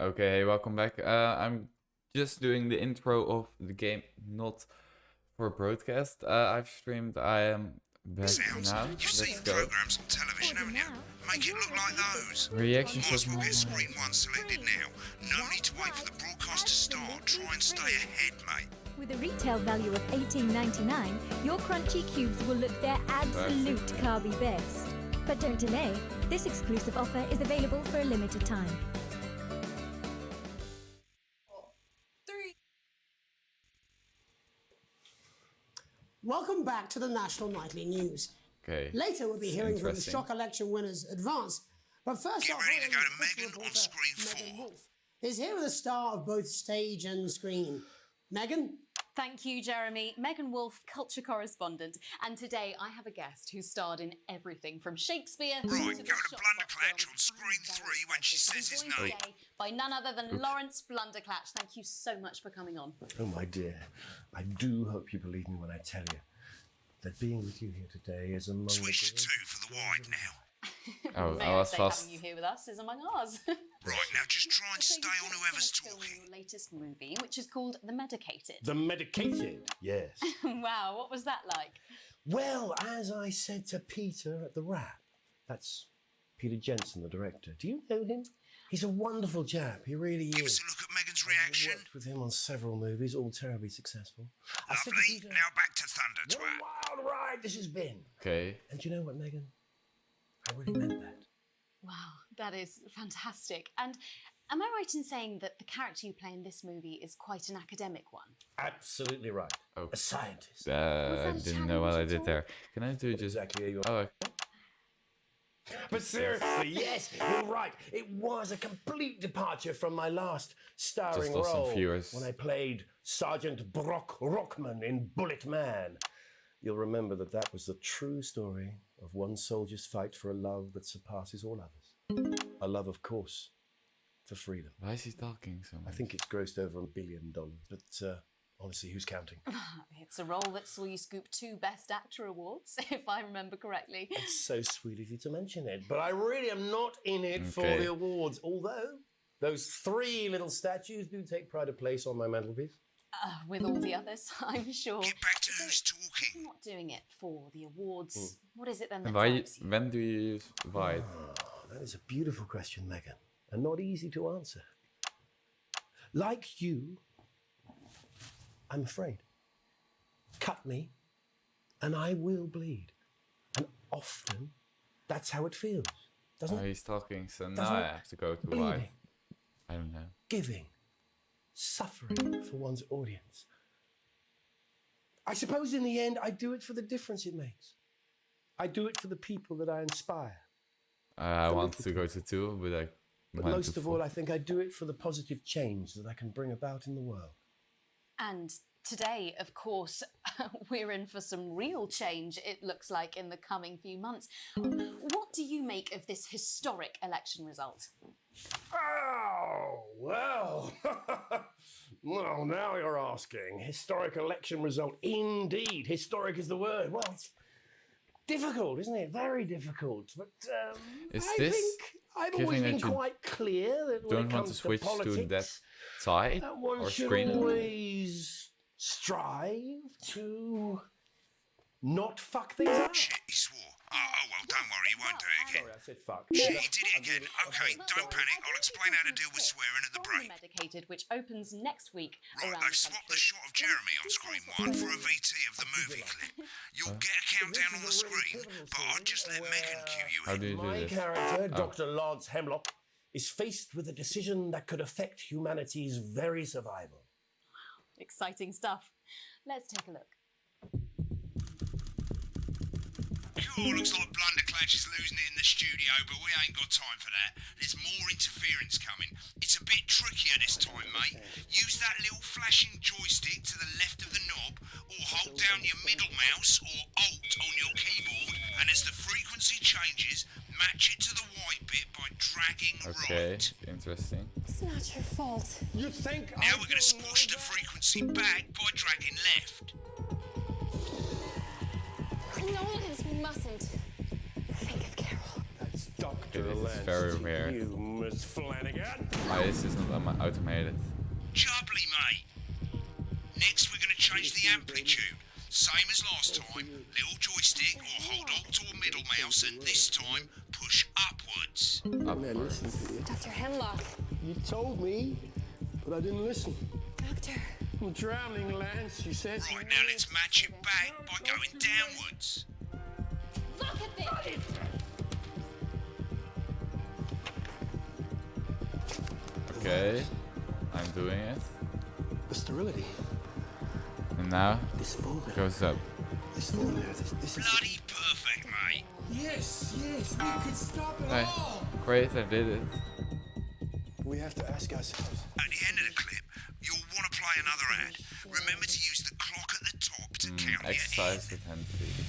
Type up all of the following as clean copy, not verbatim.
Okay, welcome back. I'm just doing the intro of the game, not for broadcast. I've streamed. I am back Sounds. now. You've Let's seen go. programs on television, haven't you? Make it look like those. Reactions Might as of well get Moonlight. Screen 1 selected now. No need to wait for the broadcast to start. Try and stay ahead, mate. With a retail value of $18.99, your crunchy cubes will look their absolute carby best. But don't delay. This exclusive offer is available for a limited time. Welcome back to the National Nightly News. Okay. Later, we'll be hearing from the Interesting. Shock Election winners Advance. But first, Get our ready to go to cultural Megan on reporter, Screen Megan 4. Wolf, is here with a star of both stage and screen. Megan? Thank you, Jeremy. Megan Wolf, culture correspondent. And today I have a guest who starred in everything from Shakespeare Right, to go the to Shopbox Blunderclatch films. on Screen 3 when she says his I'm joined name. today by none other than Lawrence Blunderclatch. Thank you so much for coming on. Oh, my dear, I do hope you believe me when I tell you that being with you here today is among Switch to the 2 for the wide now. Oh, May I I was say fast. having you here with us is among ours. Right, now just try and So stay you've on just whoever's finished filming talking. your latest movie, which is called The Medicated. The medicated, yes. Wow, what was that like? Well, as I said to Peter at the Wrap, that's Peter Jensen, the director. Do you know him? He's a wonderful chap. He really Give us is. a look at Megan's I reaction. worked with him on several movies, all terribly successful. I said to Lovely. Peter, Now back to Thunder what a Twat. wild ride this has been. Okay. And you know what, Megan? I really meant that. Wow, that is fantastic. And am I right in saying that the character you play in this movie is quite an academic one? Absolutely right. Oh. A scientist. Was I that a didn't know what I challenge at did all? there. Can I do just? Exactly. You're Oh, But seriously, yes, you're right. It was a complete departure from my last starring Just lost some role viewers. when I played Sergeant Brock Rockman in Bullet Man. You'll remember that that was the true story of one soldier's fight for a love that surpasses all others. A love, of course, for freedom. why is he talking so I much? think it's grossed over $1 billion, but honestly, who's counting? It's a role that saw you scoop 2 Best Actor awards, if I remember correctly. It's so sweet of you to mention it, but I really am not in it for Okay. the awards, although those 3 little statues do take pride of place on my mantelpiece. With all the others, I'm sure. Get back to who's If you're talking. not doing it for the awards, what is it then that And why? drives you? When do you use Vide? Oh, that is a beautiful question, Megan, and not easy to answer. Like you, I'm afraid. Cut me, and I will bleed. And often, that's how it feels, doesn't Oh, it? he's talking, so now Doesn't I it? have to go to Bleeding, Vide. I don't know. giving, suffering for one's audience. I suppose in the end, I do it for the difference it makes. I do it for the people that I inspire. I The want little to go to 2, but I. But want most to of all, I think I do it for the positive change that I can bring about in the world. And today, of course, we're in for some real change, it looks like, in the coming few months. What do you make of this historic election result? Oh, well. Well, now you're asking. Historic election result. Indeed. Historic is the word. Well, it's difficult, isn't it? Very difficult. But Is I this think I've always giving been that you quite clear that when don't it want comes to switch to politics, that side that one or should screen? always strive to not fuck things up. Shit, he swore. Oh, well, don't worry, he won't do it again. Sorry, I said fuck. Shit, he did it again. Okay, don't panic. I'll explain how to deal with swearing at the break. Medicated, which opens next week Right, around they've the swapped the country. shot of Jeremy on Screen 1 for a VT of the movie clip. You'll get a countdown on the screen, but I'll just let Megan cue you How in. do you do My this? character, Dr. Lance Hemlock, is faced with a decision that could affect humanity's very survival. Exciting stuff. Let's take a look. Cool, looks like Blunderclatch is losing it in the studio, but we ain't got time for that. There's more interference coming. It's a bit trickier this time, mate. Use that little flashing joystick to the left of the knob, or hold down your middle mouse or Alt on your keyboard, and as the frequency changes, match it to the white bit by dragging Okay, right. interesting. It's not your fault. You think Now we're going to squash the frequency back by dragging left. Nolans mustn't think of Carol. That's Dr. It is Lansky, very rare. you Miss Flanagan. Why is this not automated? Jubbly, mate. Next, we're going to change the amplitude. Same as last time. Little joystick or hold Alt or middle mouse, and this time push upwards. Upwards. Dr. Hemlock. You told me, but I didn't listen. Doctor. I'm drowning, Lance, you said. Right, now let's match it back by going downwards. Look at this! Okay, I'm doing it. The sterility. And now This folder. it goes up. This folder. This is. Bloody perfect, mate. Yes, we could stop it Hey, all. great, I did it. We have to ask ourselves. At the end of the clip, you'll want to play another ad. Remember to use the clock at the top to count your Exercise with hand feet.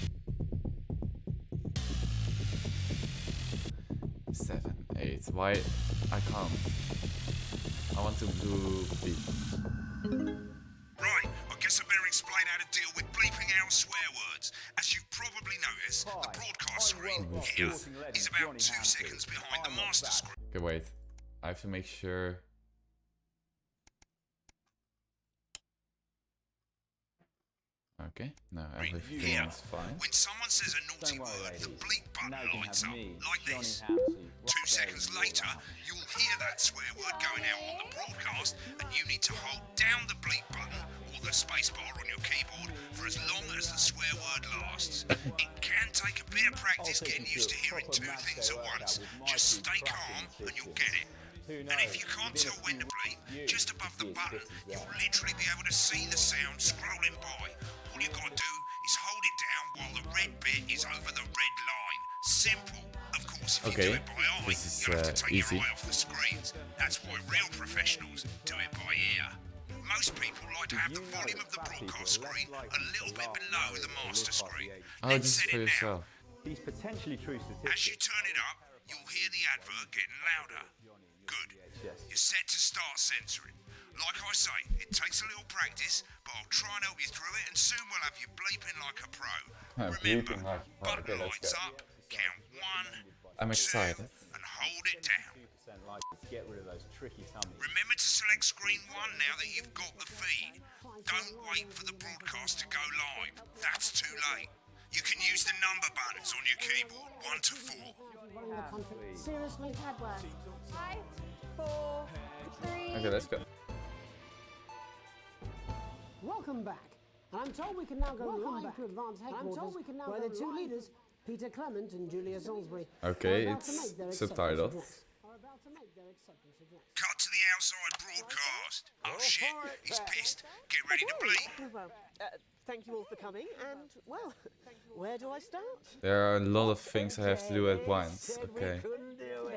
7, 8. Why? I can't. I want to do beep. Right, I guess I better explain how to deal with bleeping out swear words. As you've probably noticed, the broadcast screen here is about 2 seconds behind the master screen. Okay, wait. I have to make sure. Okay, no, everything Here, is fine. when someone says a naughty word, the bleep button lights up like this. 2 seconds later, you'll hear that swear word going out on the broadcast, and you need to hold down the bleep button or the space bar on your keyboard for as long as the swear word lasts. It can take a bit of practice getting used to hearing 2 things at once. Just stay calm and you'll get it. And if you can't tell when to bleep, just above the button, you'll literally be able to see the sound scrolling by. All you gotta do is hold it down while the red bit is over the red line. Simple. Of course, if Okay, you do it by eye, this is, you have to take easy. your eye off the screens. That's why real professionals do it by ear. Most people like to have the volume of the broadcast screen a little bit below the master screen. Oh, Let's this is set for it now. yourself. These potentially true As statistics. you turn it up, you'll hear the advert getting louder. Good. You're set to start censoring. Like I say, it takes a little practice, but I'll try and help you through it, and soon we'll have you bleeping like a pro. Remember, Bleeping like a pro. button Okay, let's lights go. up, count 1, I'm 2, excited. and hold it down. Likely to get rid of those tricky tummies. Remember to select screen 1 now that you've got the feed. Don't wait for the broadcast to go live. That's too late. You can use the number buttons on your keyboard, 1 to 4. Seriously? 5, 4, 3. Okay, let's go. Welcome back. And I'm told we can now go live to Advanced Headquarters, where the two leaders, Peter Clement and Julia Salisbury, Okay, are about to it's make their subtitled. acceptance address. Cut to the outside broadcast. Oh shit, he's pissed. Get ready to bleep. Well, thank you all for coming, and, well, where do I start? There are a lot of things I have to do at once. Okay.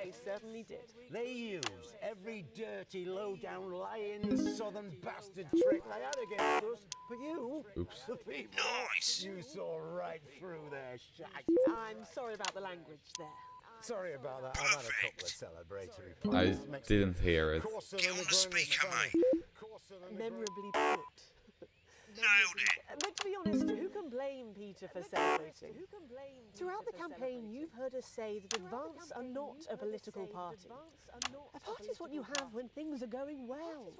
They certainly did. They used every dirty, low-down, lying southern bastard trick they had against us. But you, Oops. the people, Nice. you saw right through their shite. I'm sorry about the language there. Sorry about that. I've had a couple of celebratory I parties. Makes me didn't hear it. coarser Get than on the grain of speaker, sand. mate. Coarser than the Memorably put. Nailed it. But to be honest, who can blame Peter for celebrating? Throughout the campaign, you've heard us say that Advance are not a political party. A party is what you have when things are going well.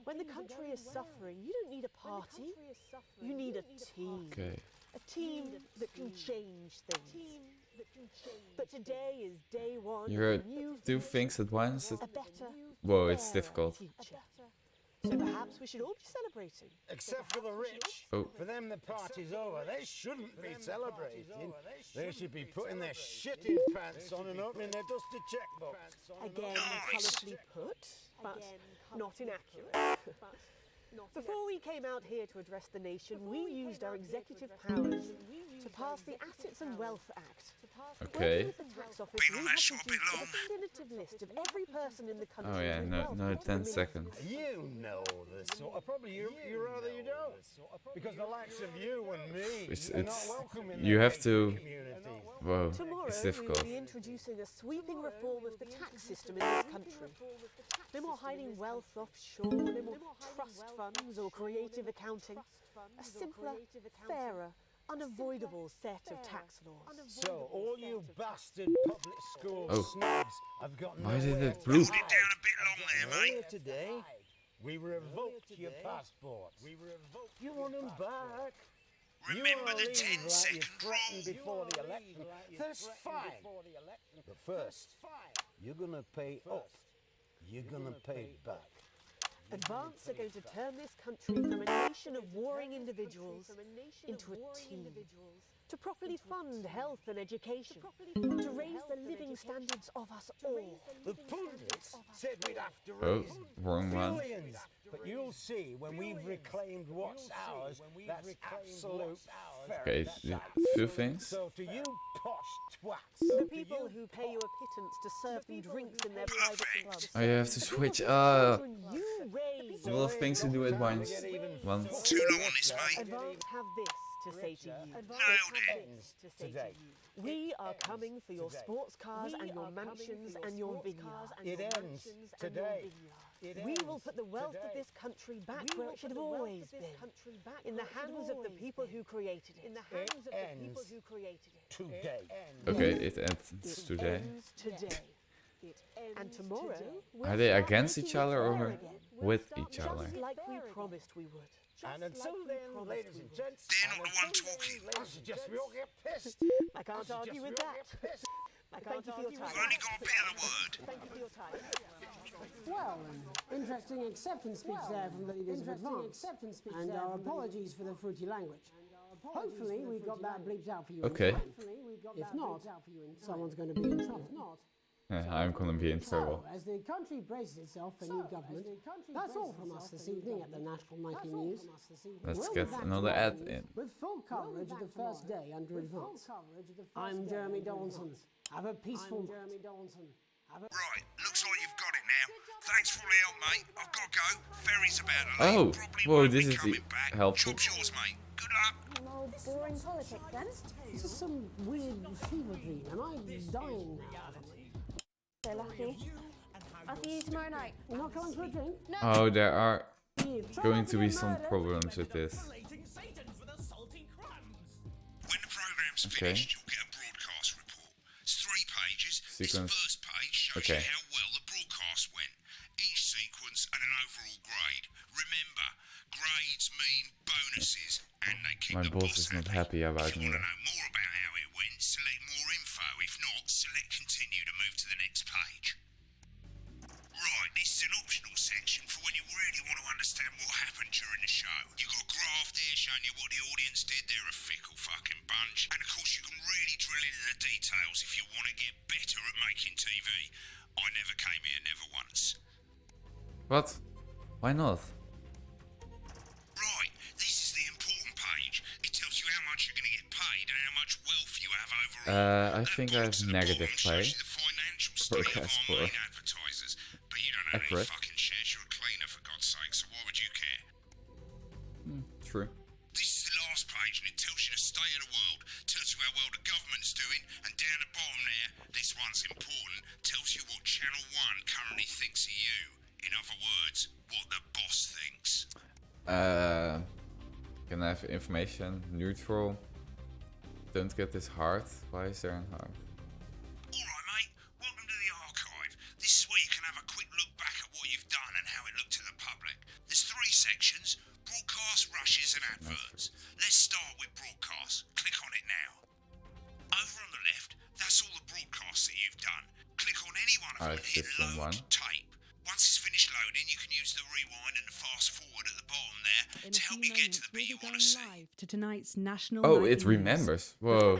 When the country is suffering, you don't need a party. You need a team. Okay. A team that can change things. But today is day one. You of a new do future, things at once. a better, Whoa, it's fairer difficult. future. So perhaps we should all be celebrating. Except for the rich. Oh. For them, the party's over. They shouldn't be celebrating. They should be putting their shitting pants on and opening their dusty checkbooks. Again, Nice. colourfully put, but not inaccurate. Before we came out here to address the nation, we used our executive powers to pass the Assets and Wealth Act. Okay. Working with the tax office, Been we on have that shop a bit produced a long. definitive list of every person in the country. Oh yeah, with no, wealth no, over 10 a million. seconds. You know the sort of, probably you rather you don't. Because the likes of you and me It's- are not it's- welcome in you their have to- gated communities. Whoa, Tomorrow, it's we will difficult. be introducing a sweeping reform of the tax system in this country. No more hiding wealth offshore, no more trust funds or creative accounting. A simpler, fairer, unavoidable set of tax laws. So, all you bastard public school Oh. snobs have got Why nowhere did it to bloop? Hold it down a bit long there, mate. Earlier today, we revoked your passports. You want them back? Remember the You 10-second threatened rule. before the election. That's fine. But first, you're gonna pay up. You're gonna pay back. Advance are going to turn this country from a nation of warring individuals into a team. To properly fund health and education. To raise the living standards of us all. The pundits said we'd have to Oh, raise wrong one. billions. But you'll see when we've reclaimed what's ours, that's absolute Okay, ferret. two things. So to you posh twats, The people who pay you a pittance to serve them drinks in their private clubs. Oh, you have to switch. You raise. A lot of things to do at once. Too long on this, mate. Advance have this to say to you. Nailed it. ends today. We are coming for your sports cars and your mansions and your vineyards. It ends today. We will put the wealth of this country back where it should have always been. In the hands of the people who created it. Today. Okay, it ends today. Ends today. And tomorrow, Are they against each other or with each other? just like we promised we would. And until then, ladies and gents, They're not and the one until then, talking. I suggest we all get pissed. I can't argue with that. Thank you for your time. We've only got a bit of the word. Thank you for your time. Well, interesting acceptance speech there from the leaders of Advance. And our apologies for the fruity language. Hopefully we got that bleeped out for you. in Okay. time. If not, someone's going to be in trouble. I'm gonna be in trouble. So, as the country braces itself for new government, that's all from us this evening at the National Nightly News. Let's We'll get be back another tomorrow ad in. with full coverage of the first day under Advance. I'm Jeremy Donaldson. Have a peaceful night. Right, looks like you've got it now. Thanks for all the help, mate. I've got to go. Ferry's about to Oh, leave. Probably whoa, won't this be is coming back. helpful. Job's yours, mate. Good luck. More boring politics then. This is some weird fever dream. Am I dying now? So lucky. I'll see you tomorrow night. You're not coming for a drink? Oh, there are You try going not to be get some murdered. problems with this. When the programme's Okay. finished, you'll get a broadcast report. It's 3 pages. Sequence. This first page shows Okay. you how well the broadcast went. Each sequence and an overall grade. Remember, grades mean bonuses, and they keep My the boss is not happy about If me. you want to know more about how it went, select more info. If not, select continue to move to the next page. Right, this is an optional section for when you really want to understand what happened during the show. You got a graph there showing you what the audience did. They're a fickle fucking bunch. And of course, you can really drill into the details if you want to get better at making TV. I never came here, never once. What? Why not? Right, this is the important page. It tells you how much you're going to get paid and how much wealth you have overall. I think I have negative play. The financial state of Broadcast our for main advertisers. But you don't have any accurate. fucking shares. You're a cleaner, for God's sake, so why would you care? True. This is the last page, and it tells you the state of the world. Tells you how well the government's doing, and down the bottom there, this one's important, tells you what Channel 1 currently thinks of you. In other words, what the boss thinks. Can I have information? Neutral. Don't get this hard. Why is there a hard? Alright, mate, welcome to the archive. This is where you can have a quick look back at what you've done and how it looked to the public. There's 3 sections: broadcast, rushes, and adverts. Let's start with broadcast. Click on it now. Over on the left, that's all the broadcasts that you've done. Click on any one of them Alright, and hit system load 1. tape. Once it's finished loading, you can use the rewind and the fast forward at the bottom there In to a help few you get to moments, the we'll bit be you want going to see. live to tonight's national. Oh, Nightly it News. remembers. Whoa.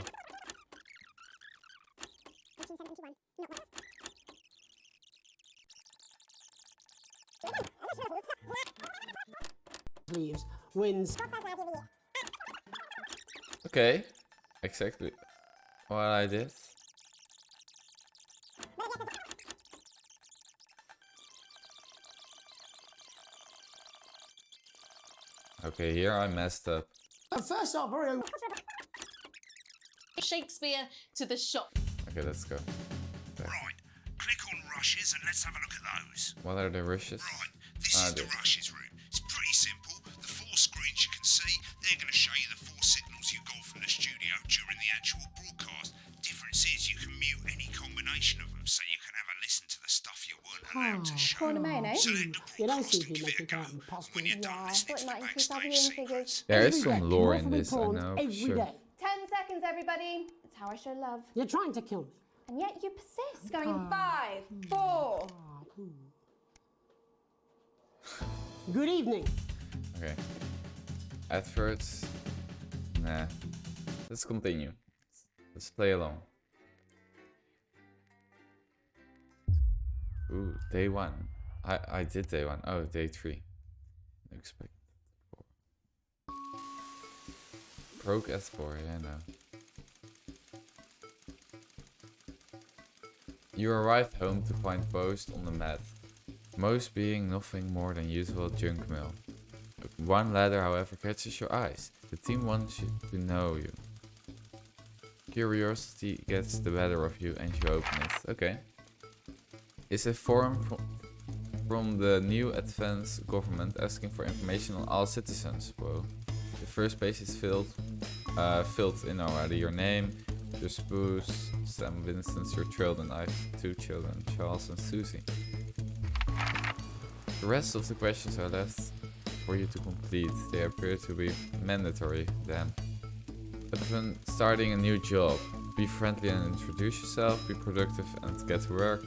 Leaves, wins. Okay. Exactly what I did. Okay, here I messed up. First off, very Shakespeare to the shop. Okay, let's go. Back. Right, click on rushes and let's have a look at those. What are the rushes? Right, this is the this. rushes room. It's pretty simple. The 4 screens you can see, they're going to show you the 4 signals you got from the compilation of them so you can have a listen to the stuff you weren't allowed to show. Corn and mayonnaise? Select the You don't see if broadcasting you make give it it a out go. in pasta. When you're done Yeah, I listening thought to it the might increase our backstage viewing figures. secrets. There is Every some day, lore more in from the this, I prawns know, every for sure. day. 10 seconds, everybody. It's how I show love. You're trying to kill me. And yet you persist, going in 5, 4. Good evening. Okay. Adverts. Nah. Let's continue. Let's play along. Ooh, day 1. I did day 1. Oh, day 3. Expect. Broke S4, yeah, no. You arrive home to find post on the mat. Most being nothing more than usual junk mail. One letter, however, catches your eyes. The team wants you to know you. Curiosity gets the better of you and you open it. Okay. It's a form from the new advanced government asking for information on all citizens. Whoa. The first page is filled in already. Your name, your spouse, Sam Vincent, your children. I have 2 children, Charles and Susie. The rest of the questions are left for you to complete. They appear to be mandatory then. But when starting a new job, be friendly and introduce yourself, be productive and get to work.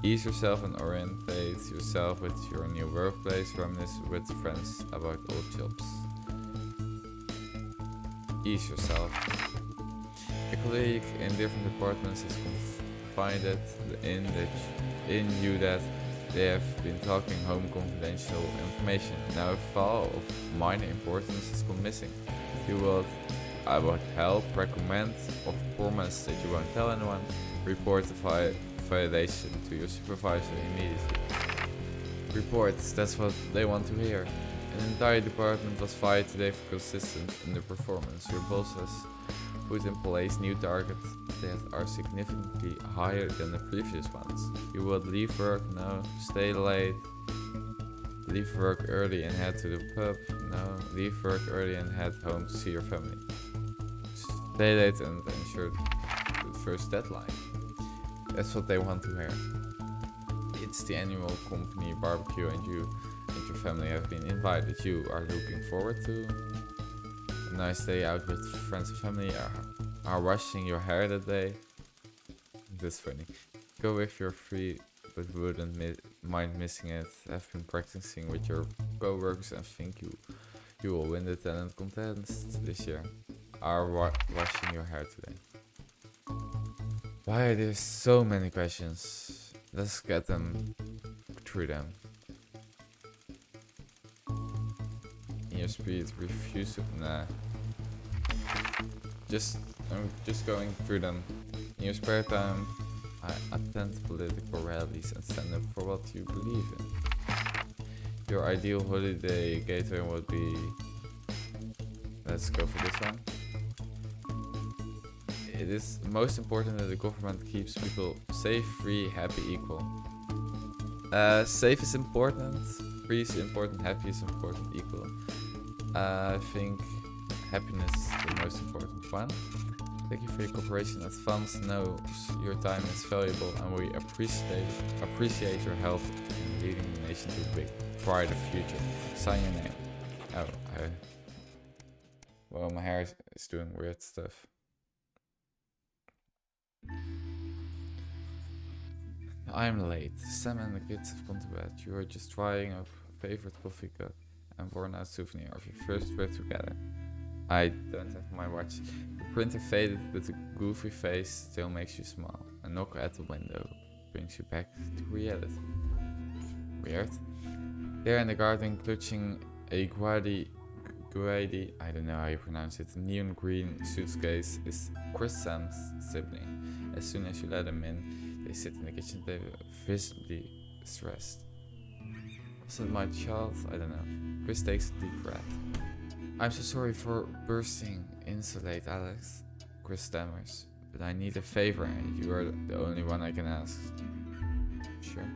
Ease yourself and orientate yourself with your new workplace. Reminisce with friends about old jobs. Ease yourself. A colleague in different departments has confided in you that they have been talking home confidential information. Now a file of minor importance has gone missing. I would help, recommend, or promise that you won't tell anyone. Report the violation to your supervisor immediately. Reports, that's what they want to hear. An entire department was fired today for consistent underperformance. Your boss has put in place new targets that are significantly higher than the previous ones. You will leave work? No. Stay late? Leave work early and head to the pub? No. Leave work early and head home to see your family. Stay late and ensure the first deadline. That's what they want to hear. It's the annual company barbecue and you and your family have been invited. You are looking forward to a nice day out with friends and family. Are washing your hair that day. That's funny. Go if you're free but wouldn't mind missing it. Have been practicing with your co-workers and think you will win the talent contest this year. Are washing your hair today. Why are there so many questions? Let's get them through them. In your speed, refuse to. Nah. I'm just going through them. In your spare time, I attend political rallies and stand up for what you believe in. Your ideal holiday gateway would be. Let's go for this one. It is most important that the government keeps people safe, free, happy, equal. Safe is important, free is important, happy is important, equal. I think happiness is the most important one. Thank you for your cooperation. Advance knows your time is valuable and we appreciate your help in leading the nation to a big, brighter future. Sign your name. Oh, well, my hair is doing weird stuff. I'm late. Sam and the kids have gone to bed. You are just trying a favorite coffee cup and worn out souvenir of your first trip together. I don't have my watch. The printer faded, but the goofy face still makes you smile. A knock at the window brings you back to reality. Weird. There in the garden, clutching a Guadi, I don't know how you pronounce it, neon green suitcase is Chris Sam's sibling. As soon as you let him in, they sit in the kitchen table, visibly stressed. Was it my child? I don't know. Chris takes a deep breath. I'm so sorry for bursting. Insulate, Alex. Chris stammers. But I need a favor and you are the only one I can ask. Sure.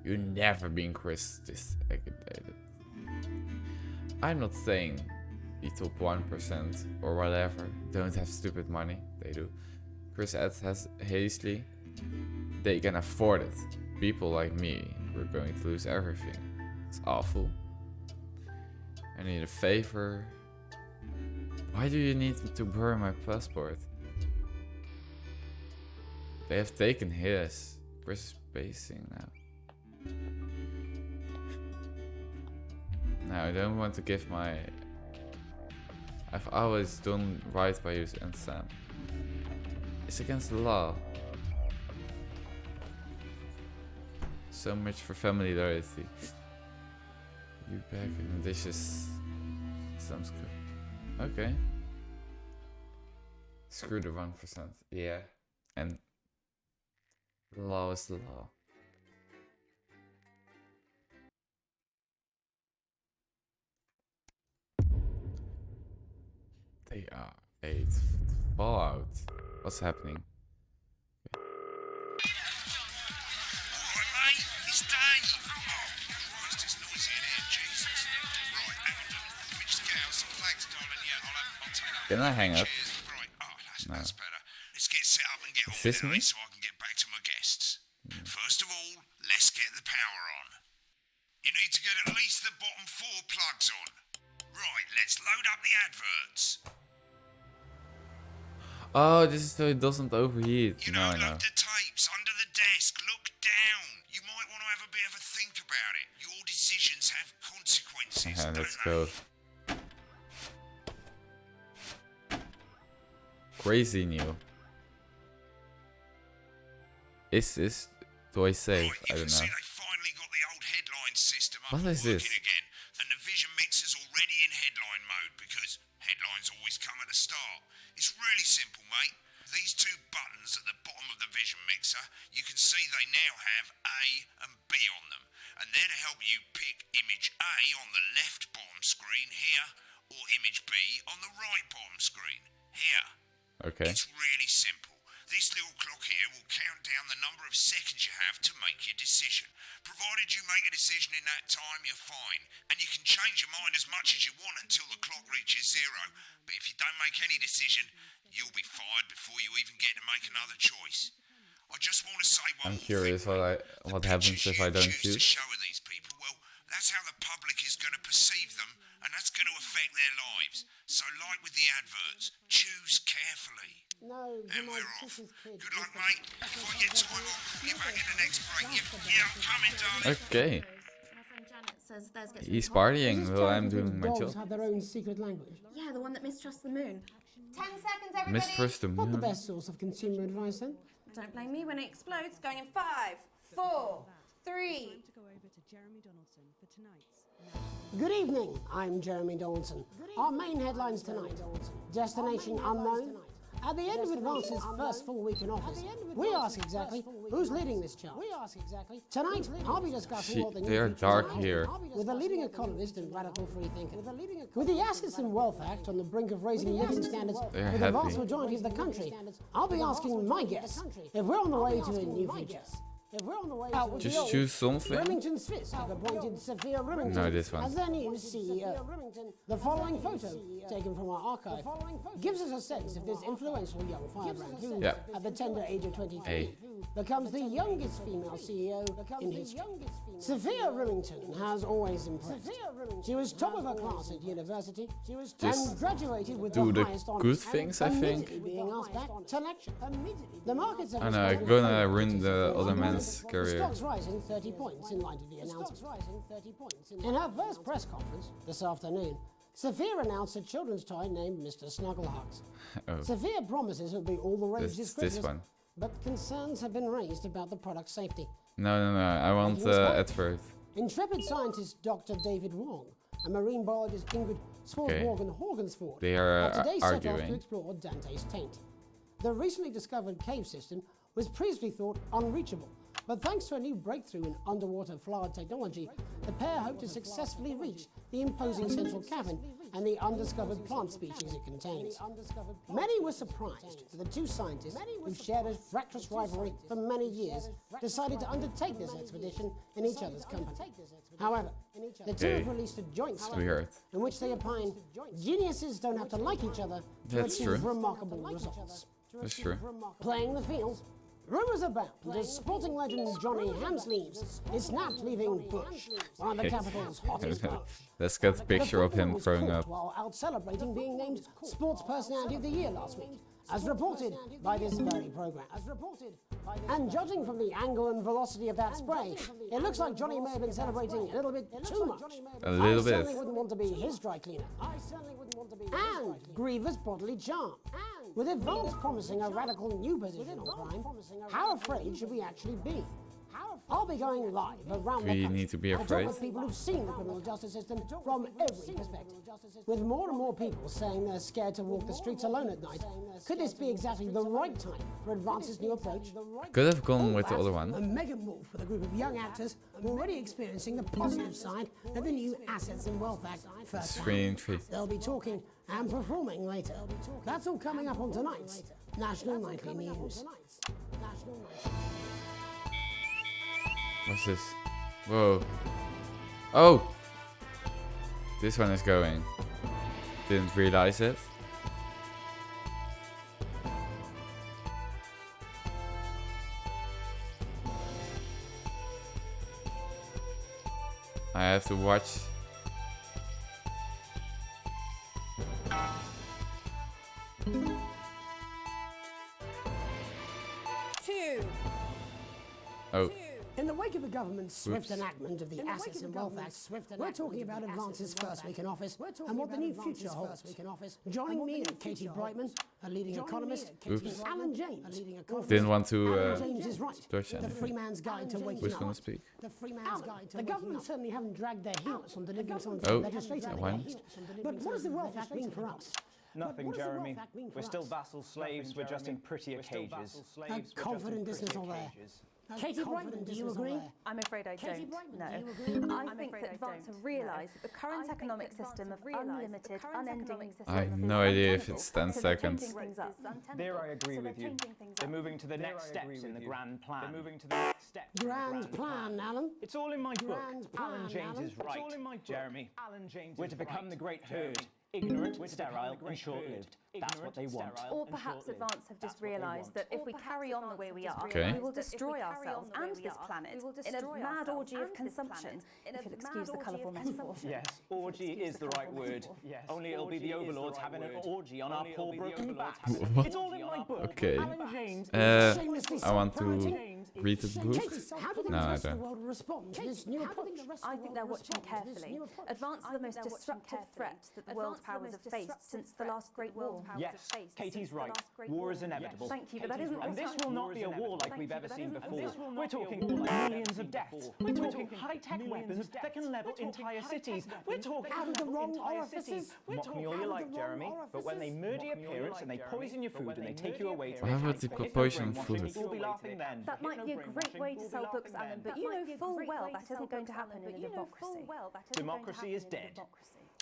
You've never been Chris this agitated. I'm not saying the top 1% or whatever don't have stupid money. They do. Chris adds hastily. They can afford it. People like me, we're going to lose everything. It's awful. I need a favor. Why do you need to burn my passport? They have taken his. Chris is pacing now. Now I don't want to give my... I've always done right by you and Sam. It's against the law. So much for family loyalty. You back in the dishes. Sounds good. Okay. Screw the 1%. Yeah. And the law is the law. They are 8. Fallout. What's happening? Alright, mate, it's Dave. Oh, Christ, it's noisy in here, Jesus. Right, hang on. Let me just get out some thanks, darling. Yeah, I'll take that. Can I hang up? Cheers. Right, No. that's better. Let's get set up and get on Is with this it, me? mate, so I can get back to my guests. First of all, let's get the power on. You need to get at least the bottom 4 plugs on. Right, let's load up the adverts. Oh, this is so it doesn't overheat. You No, know, I know. load the tapes under the desk. Look down. You might want to have a bit of a think about it. Your decisions have consequences. Let's don't go. Crazy new. Is this toy safe? Right, you I don't can see know. they finally got the old headline system up What and is working this? again, and the Vision Mixer's already in headline mode because headlines always come at the start. It's really simple, mate. These 2 buttons at the bottom of the Vision Mixer, you can see they now have A and B on them, and they're to help you pick image A on the left bottom screen here, or image B on the right bottom screen here. Okay. It's really simple. This little clock here will count down the number of seconds you have to make your decision. Provided you make a decision in that time, you're fine. And you can change your mind as much as you want until the clock reaches 0. But if you don't make any decision, you'll be fired before you even get to make another choice. I just want to say one I'm more curious thing. what happens if I don't choose to choose. show these people, well, that's how the public is going to perceive them, and that's going to affect their lives. So like with the adverts, choose carefully. No, And we're off. Good luck, mate. If I get time, I'll call you back in the next break. Yeah, I'm coming, darling. Okay. My friend Janet says theirs gets He's really hot. partying while I'm doing my Dogs job. have their own secret language. Yeah, the one that mistrusts the moon. 10 seconds, everybody. Mistrust the Not the moon. best source of consumer advice, then. Don't blame me when it explodes. Going in 5, 4, 3. Good evening, I'm Jeremy Donaldson. Our main headlines tonight. Destination unknown. At the end of Advance's first full week in office, we ask exactly who's leading this charge. Tonight, I'll be discussing what the new They are features dark are here. with a leading economist and radical free thinker. With the Assets and Wealth Act on the brink of raising living standards for They're the vast happy. majority of the country, I'll be asking my guests if we're on the way to a new future. Just choose something. Remington Smith have appointed Sophia Remington No, this one. as their new CEO. The following photo, taken from our archive, gives us a sense of this influential young firebrand who, Yeah. at the tender age of 23, Hey. becomes the youngest female CEO in history. Sophia Remington has always impressed. She was top of her class at university Just and graduated with do the the highest honors, good things, I think. immediately being asked back to lecture. The markets have I know, I'm responded gonna favorably ruin to the Sophia's other announcement, man's with career. Stocks rising 30 points in light of the announcement. In her first press conference this afternoon, Sophia announced a children's toy named Mr. Snugglehugs. Oh, Sophia promises it'll be all the rage this this Christmas, one. but concerns have been raised about the product's safety. No, I want advert. Intrepid scientist Dr. David Wong and marine biologist Ingrid Swartz-Morgan-Horgensford They are today set off to arguing. explore Dante's taint. The recently discovered cave system was previously thought unreachable, but thanks to a new breakthrough in underwater flood technology, the pair hope to successfully reach the imposing central cavern and the undiscovered plant species it contains. Many were surprised that the two scientists, who've shared a fractious rivalry for many years, decided to undertake this expedition in each other's company. However, the two have released a joint statement Weird. in which they opine geniuses don't have to like each other to That's achieve true. remarkable results. That's true. Playing the field. Rumours abound as sporting legend Johnny Hamsleeves is snapped leaving Bush, one of the capital's hottest pubs. Let's get a picture of him was throwing caught up. while out celebrating being named Sports Personality of the Year last week, as reported by this very programme. And judging from the angle and velocity of that spray, it looks like Johnny may have been celebrating a little bit too much. A little I bit. certainly wouldn't want to be his dry cleaner. And grievous bodily charm. With advance promising a radical new position on crime, how afraid should we actually be? I'll be going live around the We country. need to be I'll talk afraid. with people who've seen the criminal justice system from every perspective. With more and more people saying they're scared to walk the streets alone at night, could this be exactly the right time for Advance's new approach? Could have gone with the other A one. mega move with a group of young actors already experiencing the positive side of the new Assets and Wealth Act It's firsthand. really intriguing. They'll be talking and performing later. That's all coming up on tonight's National Nightly News. What's this? Whoa. Oh! This one is going. Didn't realize it. I have to watch. Oh. In the wake of the government's swift enactment of the Assets and Wealth Act, we're talking about Advance's first week in office and what the new future holds. Joining me are Katie Brightman, a leading economist, Oops. Alan James, a leading economist. Didn't want to Alan James is right. Dutch The anything. Free Man's Guide to Waking Who's Up. gonna speak? The Free Man's Guide to the government certainly haven't dragged their heels on delivering some Oh, legislative why not? aims. But what does the Wealth Act mean for us? Nothing, Jeremy. Wealth Act mean for We're still us? vassal slaves. We're just in prettier cages. A confident dismissal there. Katie Brightman, do you agree? I'm afraid I don't. No. I think that Advance have realised that the current economic system of unlimited, unending. I have no idea if it's 10 seconds. There I agree with you. They're moving to the next steps in the grand plan. They're moving to the next steps in the Grand plan, Alan. It's all in my book. Grand plan, Alan James Alan. is right. It's all in my book. Jeremy. Alan James We're to become the great herd. Ignorant, sterile, and short-lived. That's what they want. Or perhaps Advance have just realised that if we carry on the way we are, Okay. we will destroy ourselves and this planet in a mad orgy of consumption, if you'll excuse the colourful metaphor. Yes, orgy is the right word. Only it'll be the overlords having an orgy on our poor broken backs. It's all in my book. Okay. Alan James I want to read the book. How do the No, I rest of the don't. world respond to this new approach? I think they're watching carefully. Advance are the most disruptive threat that the world powers have faced since the last Great War. Yes, Katie's right. War is inevitable. Thank you, but that isn't And what this will not be a war like we've ever seen before. We're talking millions of deaths. We're talking high-tech weapons that can level entire cities. We're talking Out of the wrong entire orifices. cities. We're Mock me talking all out you of like, the wrong Jeremy, but when they murder your parents and they poison your food and they take you away to Why would they poison food? you'll be laughing then. That might be a great way to sell books, Alan, but you know full well that isn't going to happen in a democracy. Democracy is dead.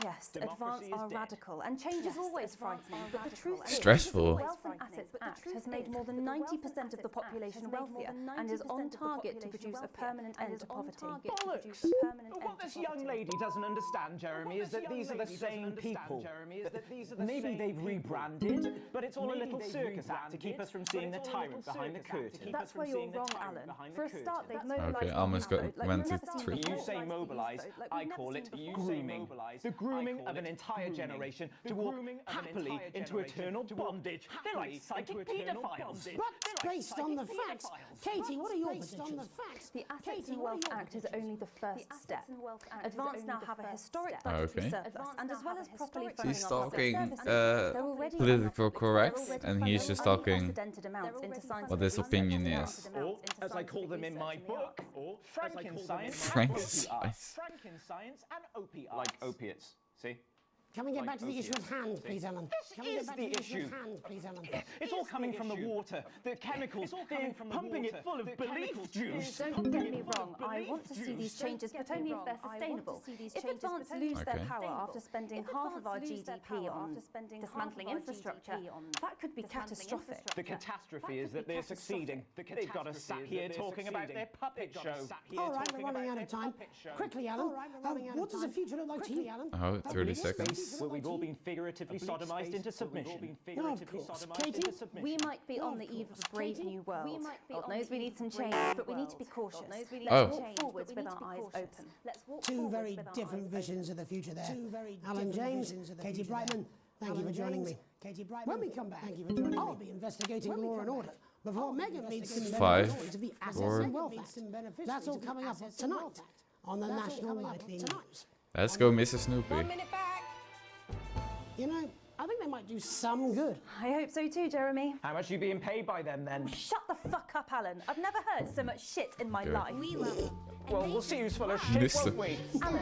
Yes, Democracy Advance is are dead. radical, and change is always frightening, but the truth is Stressful. the Wealth and Assets Act has made more than 90% of the population wealthier and is on target to produce a permanent end to poverty. Bollocks! But what this young lady doesn't understand, Jeremy, is that these are the same people. Maybe they've rebranded, but it's all a little circus act to keep us from seeing the tyrant behind the curtain. That's where you're wrong, Alan. For a start, they've mobilised. Okay, almost went to 3. You say mobilise, I call it grooming. The grooming of an entire generation to walk happily into eternal bondage. They're like psychic paedophiles. But based on the facts, Katie, what are your predictions? The Assets and Wealth Act is only the first step. Advance now have a historic budgetary Okay. surplus, and as well as properly funding He's our public talking services, they're already political enough- correct, they're already and he's funding just talking unprecedented amounts into scientific what his research, opinion unprecedented is. amounts into As I call scientific them in my research and the book, arts. Frankenstein Frankensteins. Frankensteins and opiates. Like opiates, see? Can we get back to the issue at hand, please, Alan? Can we is get back the to the issue issue. at hand, please, Alan? It's all coming from the water, the chemicals, they're pumping it full of belief juice. Don't get me wrong, I want to see these changes, but only if they're sustainable. If Advance lose their Okay. power after spending half of our GDP on dismantling infrastructure, that could be catastrophic. The catastrophe is that they're succeeding. They've got us sat here talking about their puppet show. All right, we're running out of time. Quickly, Alan. What does the future look like to you, Alan? Oh, 30 seconds. where we've all been figuratively sodomized into submission. No, of course. Katie? We might be on the eve of a brave new world. God knows we need some change, but we need to be cautious. Let's walk forwards with our eyes open. Two very different visions of the future there. Alan James, Katie Brightman, thank you for joining me. When we come back, I'll be investigating Law and Order before Megan meets some benefits of the assets and wealth act. That's all coming up tonight on the National Nightly News. Let's go, Mr. Snoopy. 1 minute back. You know, I think they might do some good. I hope so too, Jeremy. How much are you being paid by them then? Shut the fuck up, Alan. I've never heard so much shit in my Good. life. Well, we'll see who's full of shit, Mr. won't we? Alan,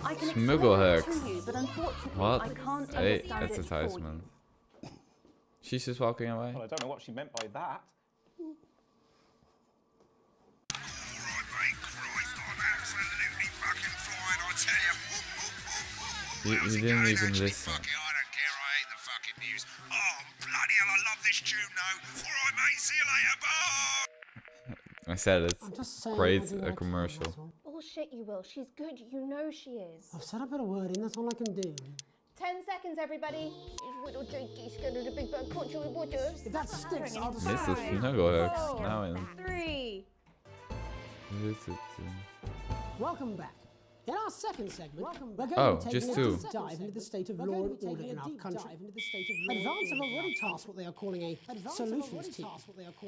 I can Smuggle explain it hacks. to you, but unfortunately What? I can't Hey, understand it for you. advertisement. She's just walking away. Well, I don't know what she meant by that. Alright, mate, Christ, I'm absolutely fucking flying, I tell you. You How's it didn't going, even actually? listen. Fuck it, I don't care, I hate the fucking news. Oh, bloody hell, I love this tune, though. Alright, mate, see you later, bye! I said it. I'm just saying Create I do a like commercial. that's all. Bullshit, you will. She's good. You know she is. I've said a bit of wording, that's all I can do. 10 seconds, everybody. She's little drinky, scared of the big bad country with waters. If that sticks, I'll just Mr. Snugglehooks. Now in. 3. Welcome back. In our second segment, we're going Oh, to be just taking a two. deep dive into the state of law and order in our country. Advance have already tasked what they are calling a solutions team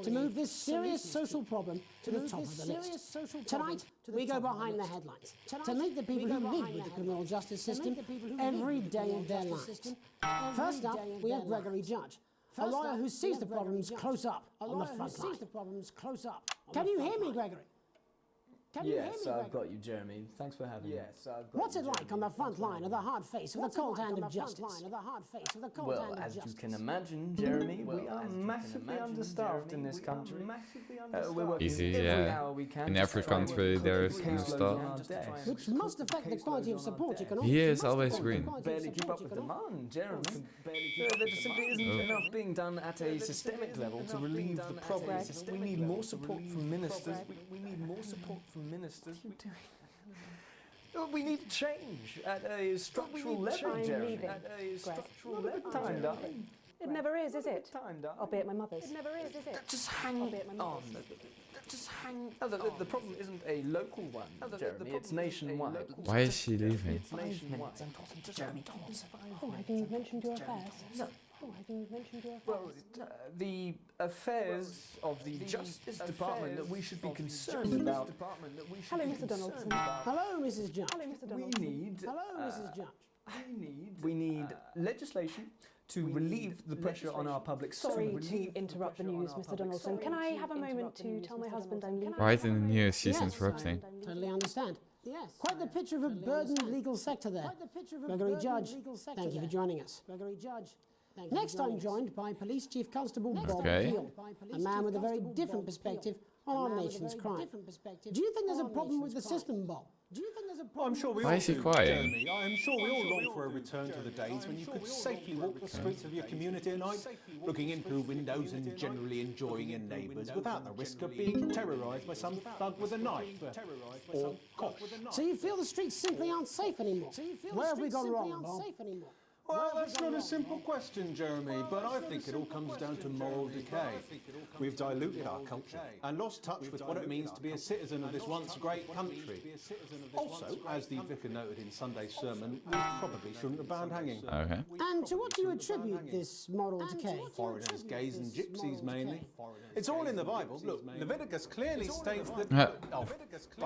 to move this serious social problem to the top of the list. Tonight, we go behind the headlines to meet the people who live with the criminal justice system every day of their lives. First up, we have Gregory Judge, a lawyer who sees the problems close up on the front line. Can you hear me, Gregory? Yes, I've got you, Jeremy. Thanks for having me. What's it like on the front line of the hard face of the cold hand of justice? Well, as you can imagine, Jeremy, we are massively understaffed in this country. We're working Easy, every yeah. hour we can In to every try and country put there is the new caseloads stuff. on our desk. Which must affect the quality of support you can offer. He is always green. Barely keep up with demand, Jeremy. There just simply isn't enough being done at a systemic level to relieve the problem. We need more support from ministers. We need more support from ministers. We need change at a structural level, Jeremy. At a structural level. Time, darling. It never is it? Time, darling. I'll be at my mother's. It never is it? Just hang on. Just hang on. The problem isn't a local one, Jeremy. It's nationwide. Why is she leaving? It's nationwide. Oh, have you mentioned your affairs? No. Oh, have you mentioned your affairs? Well, the affairs of the Justice Department that we should be concerned about. Hello, Mr. Donaldson. Hello, Mrs. Judge. Hello, Mr. We Donaldson. need. Hello, Mrs. Judge. We need legislation to relieve the pressure on our public. Sorry to interrupt the news, Mr. Donaldson. Can I have a moment to tell my husband I'm leaving? Right in the news, she's Yes. interrupting. Totally understand. Yes. Quite the picture of a burdened legal sector there. Gregory Judge, thank you for joining us. Next, I'm joined by Police Chief Constable Bob Okay. Peel, a man with a very different perspective on our nation's crime. Do you think there's a problem with the system, Bob? I'm sure we Why all is he do, quiet? Jeremy. I'm sure we all long for a return to the days when you could safely walk the streets of your community at night, looking in through windows and generally enjoying your neighbours without the risk of being terrorised by some thug with a knife or cosh. So you feel the streets simply aren't safe anymore? Where have we gone wrong, Bob? Well, that's not a simple question, Jeremy, but I think it all comes down to moral decay. We've diluted our culture and lost touch with what it means to be a citizen of this once great country. Also, as the vicar noted in Sunday's sermon, we probably shouldn't have banned hanging. Okay. And to what do you attribute this moral decay? Foreigners, gays and gypsies mainly. It's all in the Bible. Look, Leviticus clearly states that...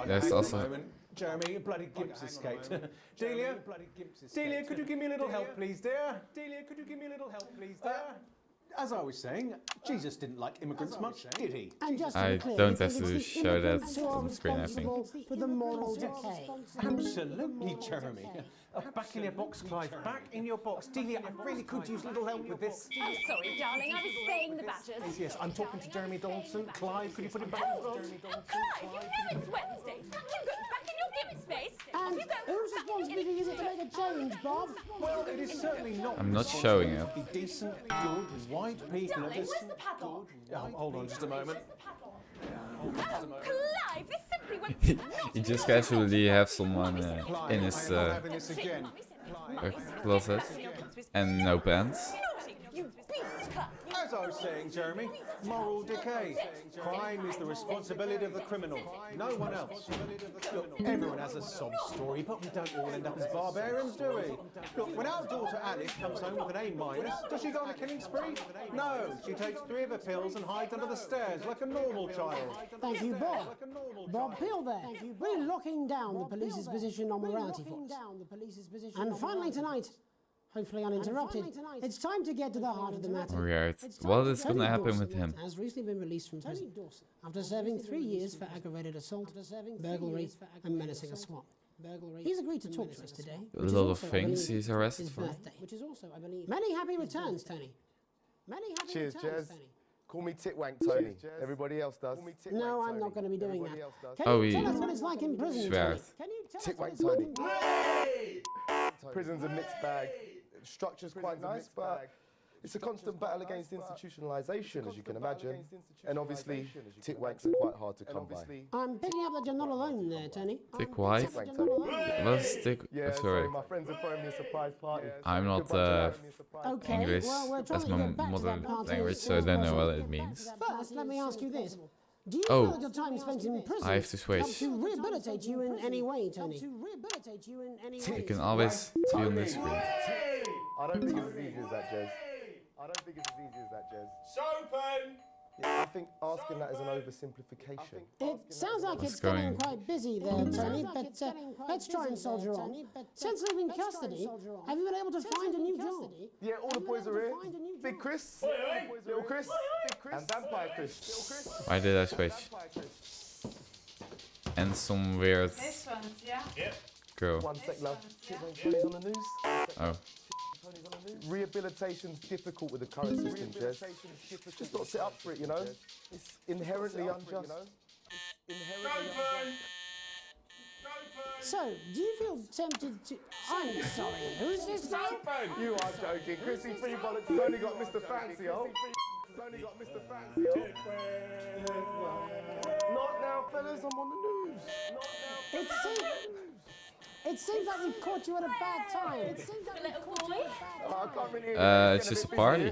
Yes, also. Jeremy, a bloody gimps escaped. Delia, could you give me a little help, please, dear? Delia, could you give me a little help, please, dear? As I was saying, Jesus didn't like immigrants much, did he? And just to I be clear, don't you have think to it's the show that immigrants who are on the screen, I think. responsible for the moral decay. Absolutely, Jeremy. Back in your box, Clive. Back in your box. Delia, I really could use a little help with this. Oh, sorry, darling. I was saying the Badgers. Yes, I'm talking to Jeremy Donaldson. Clive, could you put him back in the box? Clive, you know it's Wednesday. Can't you go back in your given space? And whose responsibility is it to make a change, Bob? Well, it is certainly not. I'm not showing it. The decent, good, white people of Darling, this... where's the padlock? Hold on just a moment. Oh, Clive, this simply went... He just casually have someone in his having this again. closet. And no pants. You beast cut! As I was saying, Jeremy, moral decay. Crime is the responsibility of the criminal, no one else. Look, everyone has a sob story, but we don't all end up as barbarians, do we? Look, when our daughter Alice comes home with an A-, does she go on a killing spree? No, she takes 3 of her pills and hides under the stairs like a normal child. Thank you, Bob. Bob Peel there. We're locking down the police's position on morality force. And finally tonight, hopefully uninterrupted, it's time to get to the heart of the matter. Weird. What is gonna happen with him? Has recently been released from prison after serving 3 years for aggravated assault, burglary, and menacing a swap. He's agreed to talk to us today. A lot of things he's arrested his for. birthday, which is also, I believe, many happy returns, Tony. Many happy Cheers, returns, Jez. Tony. Call me Titwank, Tony. Everybody else does. No, I'm not going to be doing that. Can Oh, you tell he us what it's like in prison, swears. Tony? Can you tell us what Titwank, it's like Tony. in Prison's a mixed bag. Structure's quite nice, but it's a constant battle against institutionalisation, as you can imagine. And obviously, Titwanks are quite hard to come by. I'm picking up that you're not alone there, Tony. Dick White? What's Dick? Yeah, Sorry. my friends are throwing me a surprise party. I'm not Okay, English. well, we're trying That's to my get back to mother that part language, as so I soon don't as know what possible. it means. First, let me ask you this. Do you Oh. feel that your time spent in prison I have to switch. helped to rehabilitate you in any way, Tony? You can always be on the screen. I don't think it's as easy as that, Jez. I don't think it's as easy as that, Jez. Sopen! Yeah, I think asking that is an oversimplification. It sounds like What's it's getting going- quite busy there, Tony, but let's try and soldier on. Since leaving custody, have you been able to find a new job? Yeah, all the boys are here. Big Chris, Little Chris, and Vampire Chris. Why did I switch? And some weird This one's, yeah? girl. One sec, love. Tony's on the news. Oh. Rehabilitation's difficult with the current system, Jez. Just not set up for it, you know? It's inherently unjust. So, do you feel tempted to... I'm sorry, who's this now? You are joking. Chrissy Free Bollocks has only got Mr. Fancy, oh. Not now, fellas, I'm on the news. It seems like we've caught you at a bad time. I can't really It's just a party.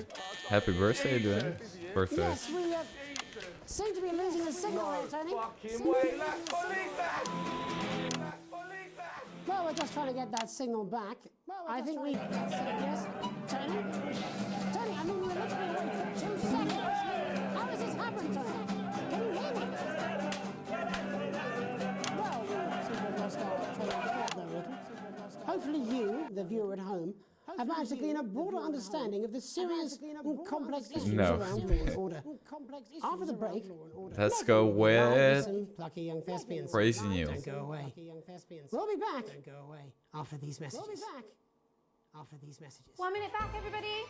Happy birthday, dude. Birthday. Yes, we seem to be losing the signal here, Tony. Well, we're just trying to get that signal back. I think we... Yes, Tony? Tony, I mean, we were literally away for 2 seconds. How does this happen, Tony? Can you hear me? Well, we seem to have lost our train of thought there a little. Hopefully you, the viewer at home, have managed to glean a broader understanding of the serious and complex issues No. around law and order. After the break, Let's go with some plucky young thespians. Praising You. Don't go away. We'll be back. Don't go away. After these messages. We'll be back. After these messages. 1 minute back, everybody.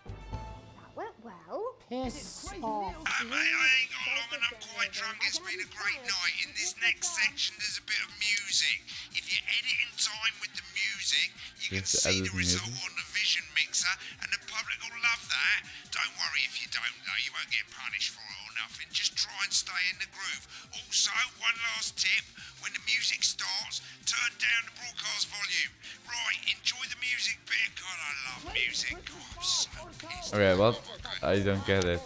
That went well. Piss off. Mate, I ain't got long and I'm quite drunk. It's been a great night. In this next section, there's a bit of music. If you edit in time with the music, you can Yes, see edit the the result music. on the Vision Mixer, and the public will love that. Don't worry if you don't, though. You won't get punished for it or nothing. Just try and stay in the groove. Also, one last tip. When the music starts, turn down the broadcast volume. Right, enjoy the music bit. God, I love music. God, I'm so pissed. Okay, what? I don't get it.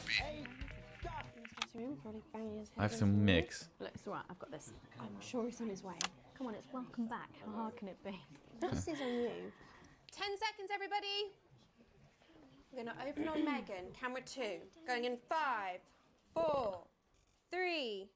I have to mix. Look, it's alright, I've got this. I'm sure he's on his way. Come on, it's welcome back. How hard can it be? This is on you. 10 seconds, everybody. We're going to open on Megan. Camera 2. Going in 5, 4, 3.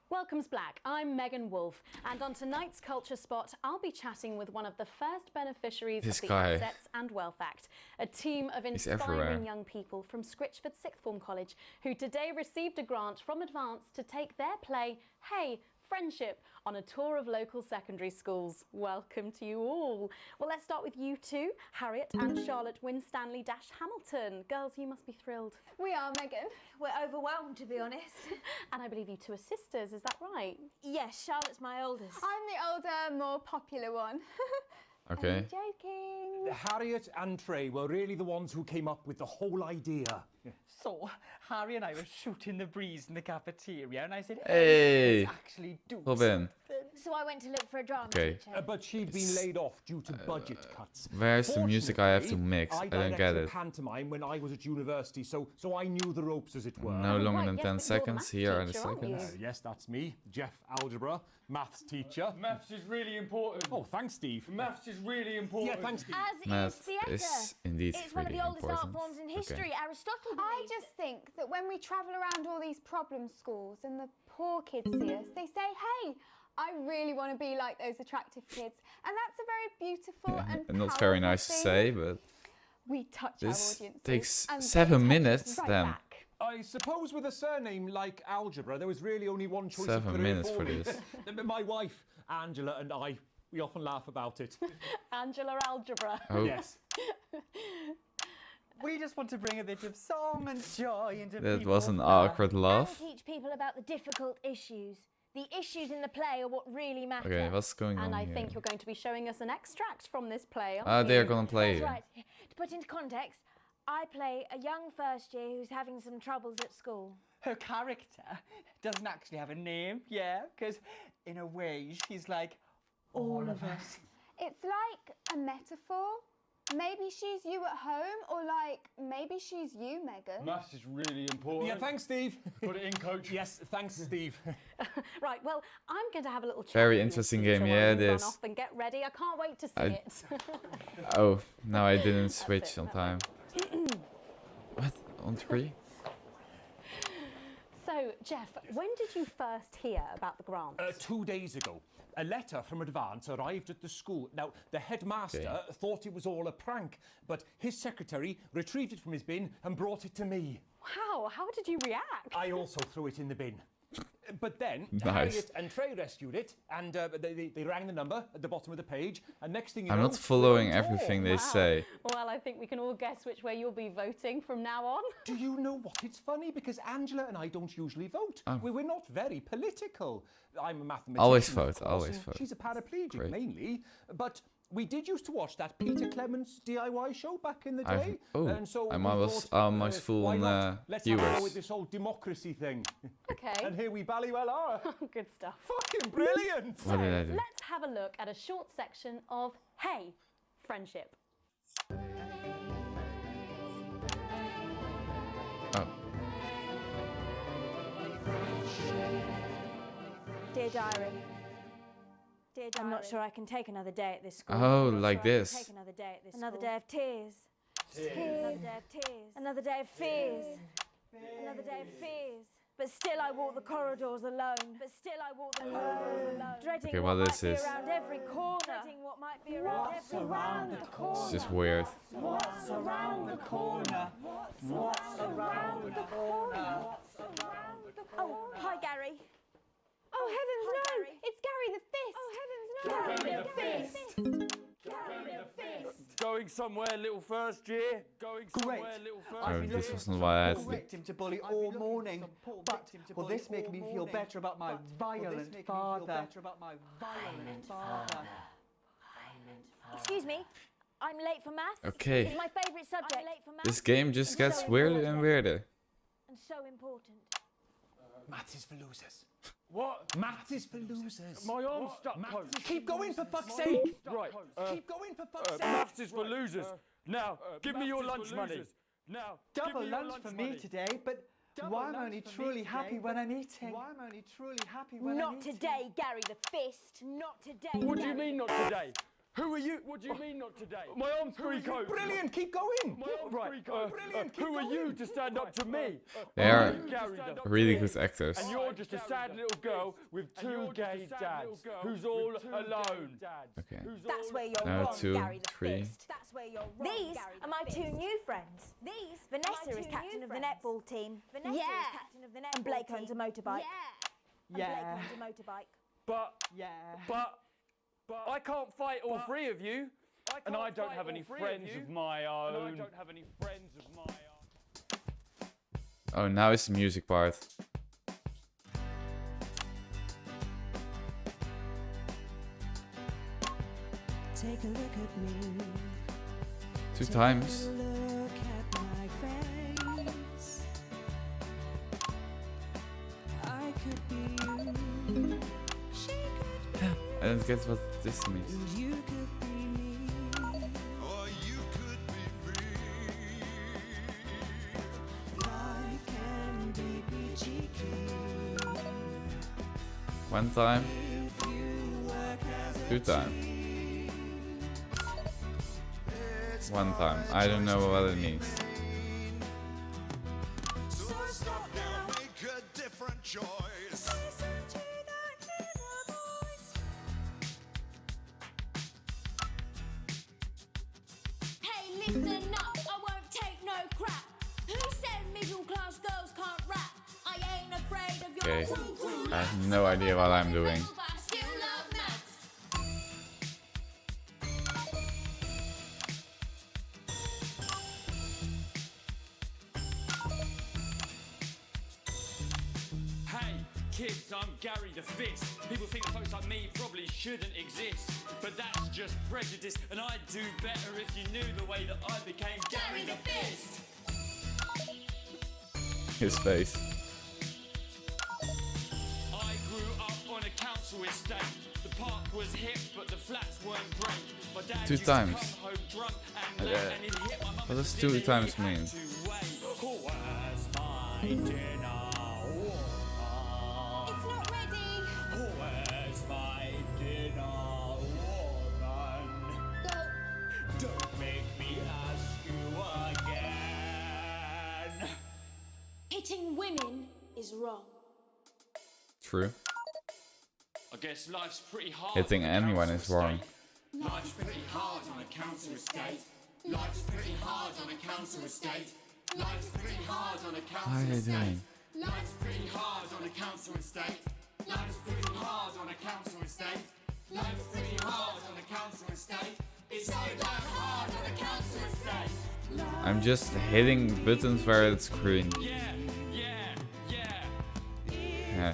Welcome's Black. I'm Megan Wolf, and on tonight's Culture Spot, I'll be chatting with one of the first beneficiaries This of the guy. Assets and Wealth Act, a team of He's everywhere. inspiring young people from Scritchford Sixth Form College who today received a grant from Advance to take their play, Hey, Friendship, on a tour of local secondary schools. Welcome to you all. Well, let's start with you two, Harriet and Charlotte Winstanley-Hamilton. Girls, you must be thrilled. We are, Megan. We're overwhelmed, to be honest. And I believe you two are sisters, is that right? Yes, Charlotte's my oldest. I'm the older, more popular one. Okay. Joking. Harriet and Trey were really the ones who came up with the whole idea. So, Harry and I were shooting the breeze in the cafeteria, and I said, Hey, let's actually do Robin. something." So I went to look for a drama Okay. teacher. But she'd been laid off due to budget cuts. Where's the music I have to mix? I I don't get directed it. pantomime when I was at university, so I knew the ropes, as it were. No longer than 10 seconds. Here are the seconds. Yes, that's me, Jeff Algebra, maths teacher. Maths is really important. Oh, thanks, Steve. Maths is really important. Yeah, thanks, Steve. As Math is theatre. is indeed It's one of really the oldest art important. forms in Okay. history. Aristotle I believed just think that when we travel around all these problem schools and the poor kids see us, they say, hey, I really want to be like those attractive kids. And that's a very beautiful and Not very nice to thing. say, but We touch this our audiences. takes and they 7 touch us minutes. right Damn. back. I suppose with a surname like Algebra, there was really only one choice 7 of career minutes for for me. this. My wife, Angela, and I, we often laugh about it. Angela Algebra. Oh. Yes. We just want to bring a bit of song and joy into That people's was an lives. awkward and laugh. teach people about the difficult issues. The issues in the play are what really matter. Okay, what's going And on I here? think you're going to be showing us an extract from this play. Ah, they're gonna play That's it. right. To put into context, I play a young first year who's having some troubles at school. Her character doesn't actually have a name, yeah, because in a way she's like all of us. It's like a metaphor. Maybe she's you at home, or like maybe she's you, Megan. Maths is really important. Yeah, thanks, Steve. Put it in, coach. Yes, thanks, Steve. Right, well, I'm going to have a little chat Very with your interesting teacher game, while yeah, you it run is. off and get ready. I can't wait to see I- it. Oh, no, I didn't switch on time. What? On 3? So, Jeff, when did you first hear about the grants? 2 days ago, a letter from Advance arrived at the school. Now, the headmaster thought it was all a prank, but his secretary retrieved it from his bin and brought it to me. Wow, how did you react? I also threw it in the bin. But then Nice. Harriet and Trey rescued it, and they rang the number at the bottom of the page, and next thing you I'm know, not following we're on tour. everything they say. Well, I think we can all guess which way you'll be voting from now on. Do you know what? It's funny because Angela and I don't usually vote. Oh. We're not very political. I'm a mathematician. Always of vote, course, always and vote. She's a paraplegic Great. mainly, but we did used to watch that Peter Clements DIY show back in the I've- day. oh, and so I'm we almost thought, almost full why on, not? Let's have a go viewers. with this whole democracy thing. Okay. And here we bally well are. Good stuff. Fucking brilliant. What did I do? Let's have a look at a short section of Hey, Friendship. Oh. Dear diary. Dear diary. I'm not sure I can take another day at this school. Oh, I'm not like sure I can this. Take another day at this Another day of tears. Another day of tears. Another day of fears. Another day of fears. But still I walk the corridors alone. But still I walk the corridors alone. Dreading Okay, what what might is be this? around every corner. Dreading what might be around every around the corner? It's just weird. What's around the corner? What's around the corner? Oh, hi Gary. Oh heavens no! It's Gary the Fist. Oh heavens no! Gary the Fist. Going somewhere, little first year. Going somewhere, little first Oh, year. this wasn't why I had to do. Victim to bully all morning, but will this make me feel better about my violent father? Excuse me. I'm late for maths. Okay. It's my favourite subject. This game just gets weirder and weirder. And so important. Maths is for losers. What? Maths is for losers. My arm's stuck, coach. Keep going for fuck's sake. Right. Keep going for fuck's sake. Maths is for losers. Now, give me your lunch money. Now, give Double me your lunch for money. me today, but why I'm only truly happy when I'm eating. Why I'm only truly happy when I'm Not eating. today, Gary the Fist. Not today. What do you Gary mean the not today? Who are you? What do you mean not today? My arm's free, coach. Brilliant, keep going. My arm's free, coach. Brilliant, keep Who are you going. to stand up to me? They are I'm Gary the really Fist. good actors. And you're just a sad little girl with two gay dads who's all alone. Okay. That's where you're No, wrong, 2, Gary the 3. Fist. That's where you're wrong. These are my two new friends. Vanessa is captain of the netball team. Vanessa is captain of the netball team. And Blake owns a motorbike. Yeah. And Blake owns a motorbike. But I can't fight all three of you. And I don't have any friends of my own. Oh, now it's the music part. Take a look at me. 2 times. Look at my face. I could be you. She could be I don't get what this means. You could be me, or you could be free. Life can be peachy keen. One time. If you work as a 2 times. 1 time. I don't know what it means. So stop now, make a different choice. Listen to that inner voice. Hey, listen up, I won't take no crap. Who said middle class girls can't rap? I ain't afraid of your Okay. woo-woo. I have no idea what I'm doing. But I still love maths. Hey, kids, I'm Gary the Fist. People think folks like me probably shouldn't exist. But that's just prejudice, and I'd do better if you knew the way that I became Gary the Fist. His face. I grew up on a council estate. The park was hip, but the flats weren't great. My dad 2 used times. to come home drunk and late, and he'd hit my mum What at does the 2 dinner times he had mean? to wait. Where's my dinner? It's not ready. Where's my dinner, woman? Don't make me ask you again. Hitting women is wrong. True. I guess life's pretty hard. Hitting on a anyone council is wrong. estate. Life's pretty hard on a council estate. Life's pretty hard on a council estate. Life's pretty hard on a What are council they estate. doing? Life's pretty hard on a council estate. Life's pretty hard on a council estate. Life's pretty hard on a council estate. It's so damn hard on a council estate. I'm just hitting buttons where it's green. Yeah. Yeah.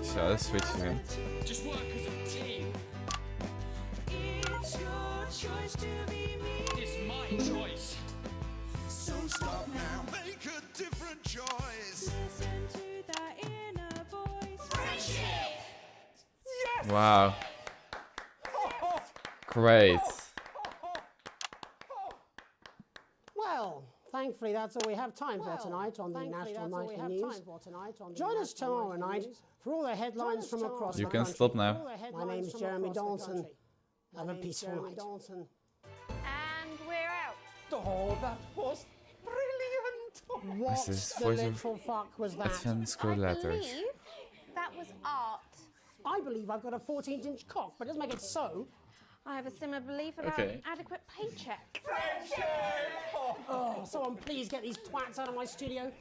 Shall I switch again? Just work as a team. It's your choice to be me. It's my choice. So stop now, make a different choice. Listen to that inner voice. Friendship. Yes. Wow. Great. Well, thankfully that's all we have time for tonight on the National Nightly News. Join us tomorrow night for all the headlines from across You the can country. stop now. My name's Jeremy Dawson. Have a peaceful night. And we're out. Oh, that was brilliant. What This is the voice of literal fuck was that? Advanced code letters. That was art. I believe I've got a 14-inch cock, but it doesn't make it so. I have a similar belief about Okay. an adequate paycheck. Oh, someone please get these twats out of my studio.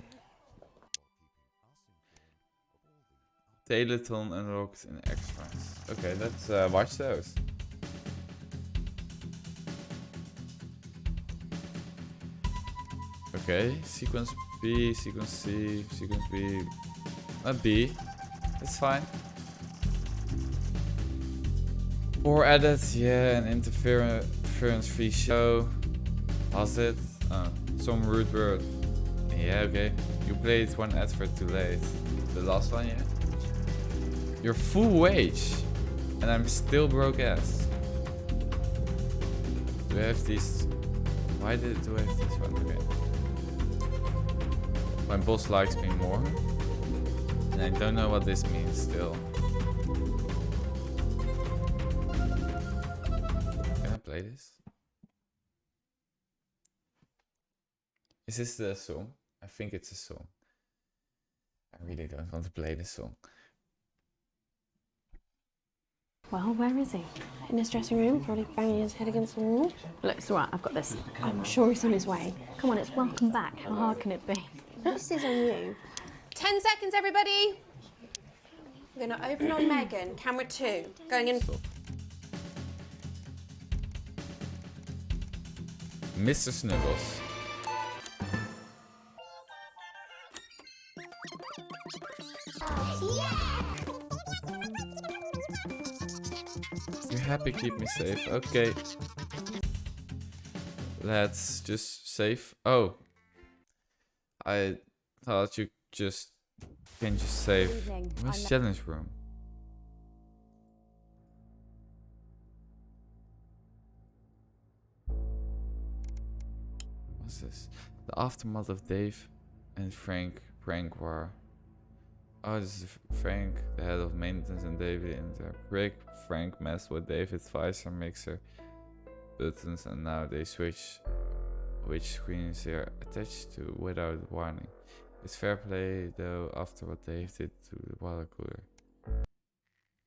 Teleton unlocked in extras. Okay, let's watch those. Okay, sequence B, sequence C, sequence B. B. It's fine. 4 edits, yeah, an interference-free show. Was it? Some rude word. Yeah, okay. You played 1 advert too late. The last one, yeah. Your full wage, and I'm still broke ass. Do I have these? Why do I have this one? Okay. My boss likes me more, and I don't know what this means still. Can I play this? Is this the song? I think it's a song. I really don't want to play this song. Well, where is he? In his dressing room, probably banging his head against the wall. Look, it's all right, I've got this. I'm sure he's on his way. Come on, it's welcome back. How hard can it be? This is on you. 10 seconds, everybody. I'm going to open on Megan. Camera 2. Going in. Mr. Snuggles. You're happy, keep me safe. Okay. Let's just save. Oh. I thought you just can just save. Evening. Where's I'm- challenge room? What's this? The aftermath of Dave and Frank prank war. Oh, this is Frank, the head of maintenance, and David in their break. Frank messed with David's visor mixer buttons, and now they switch which screens they are attached to without warning. It's fair play though after what Dave did to the water cooler.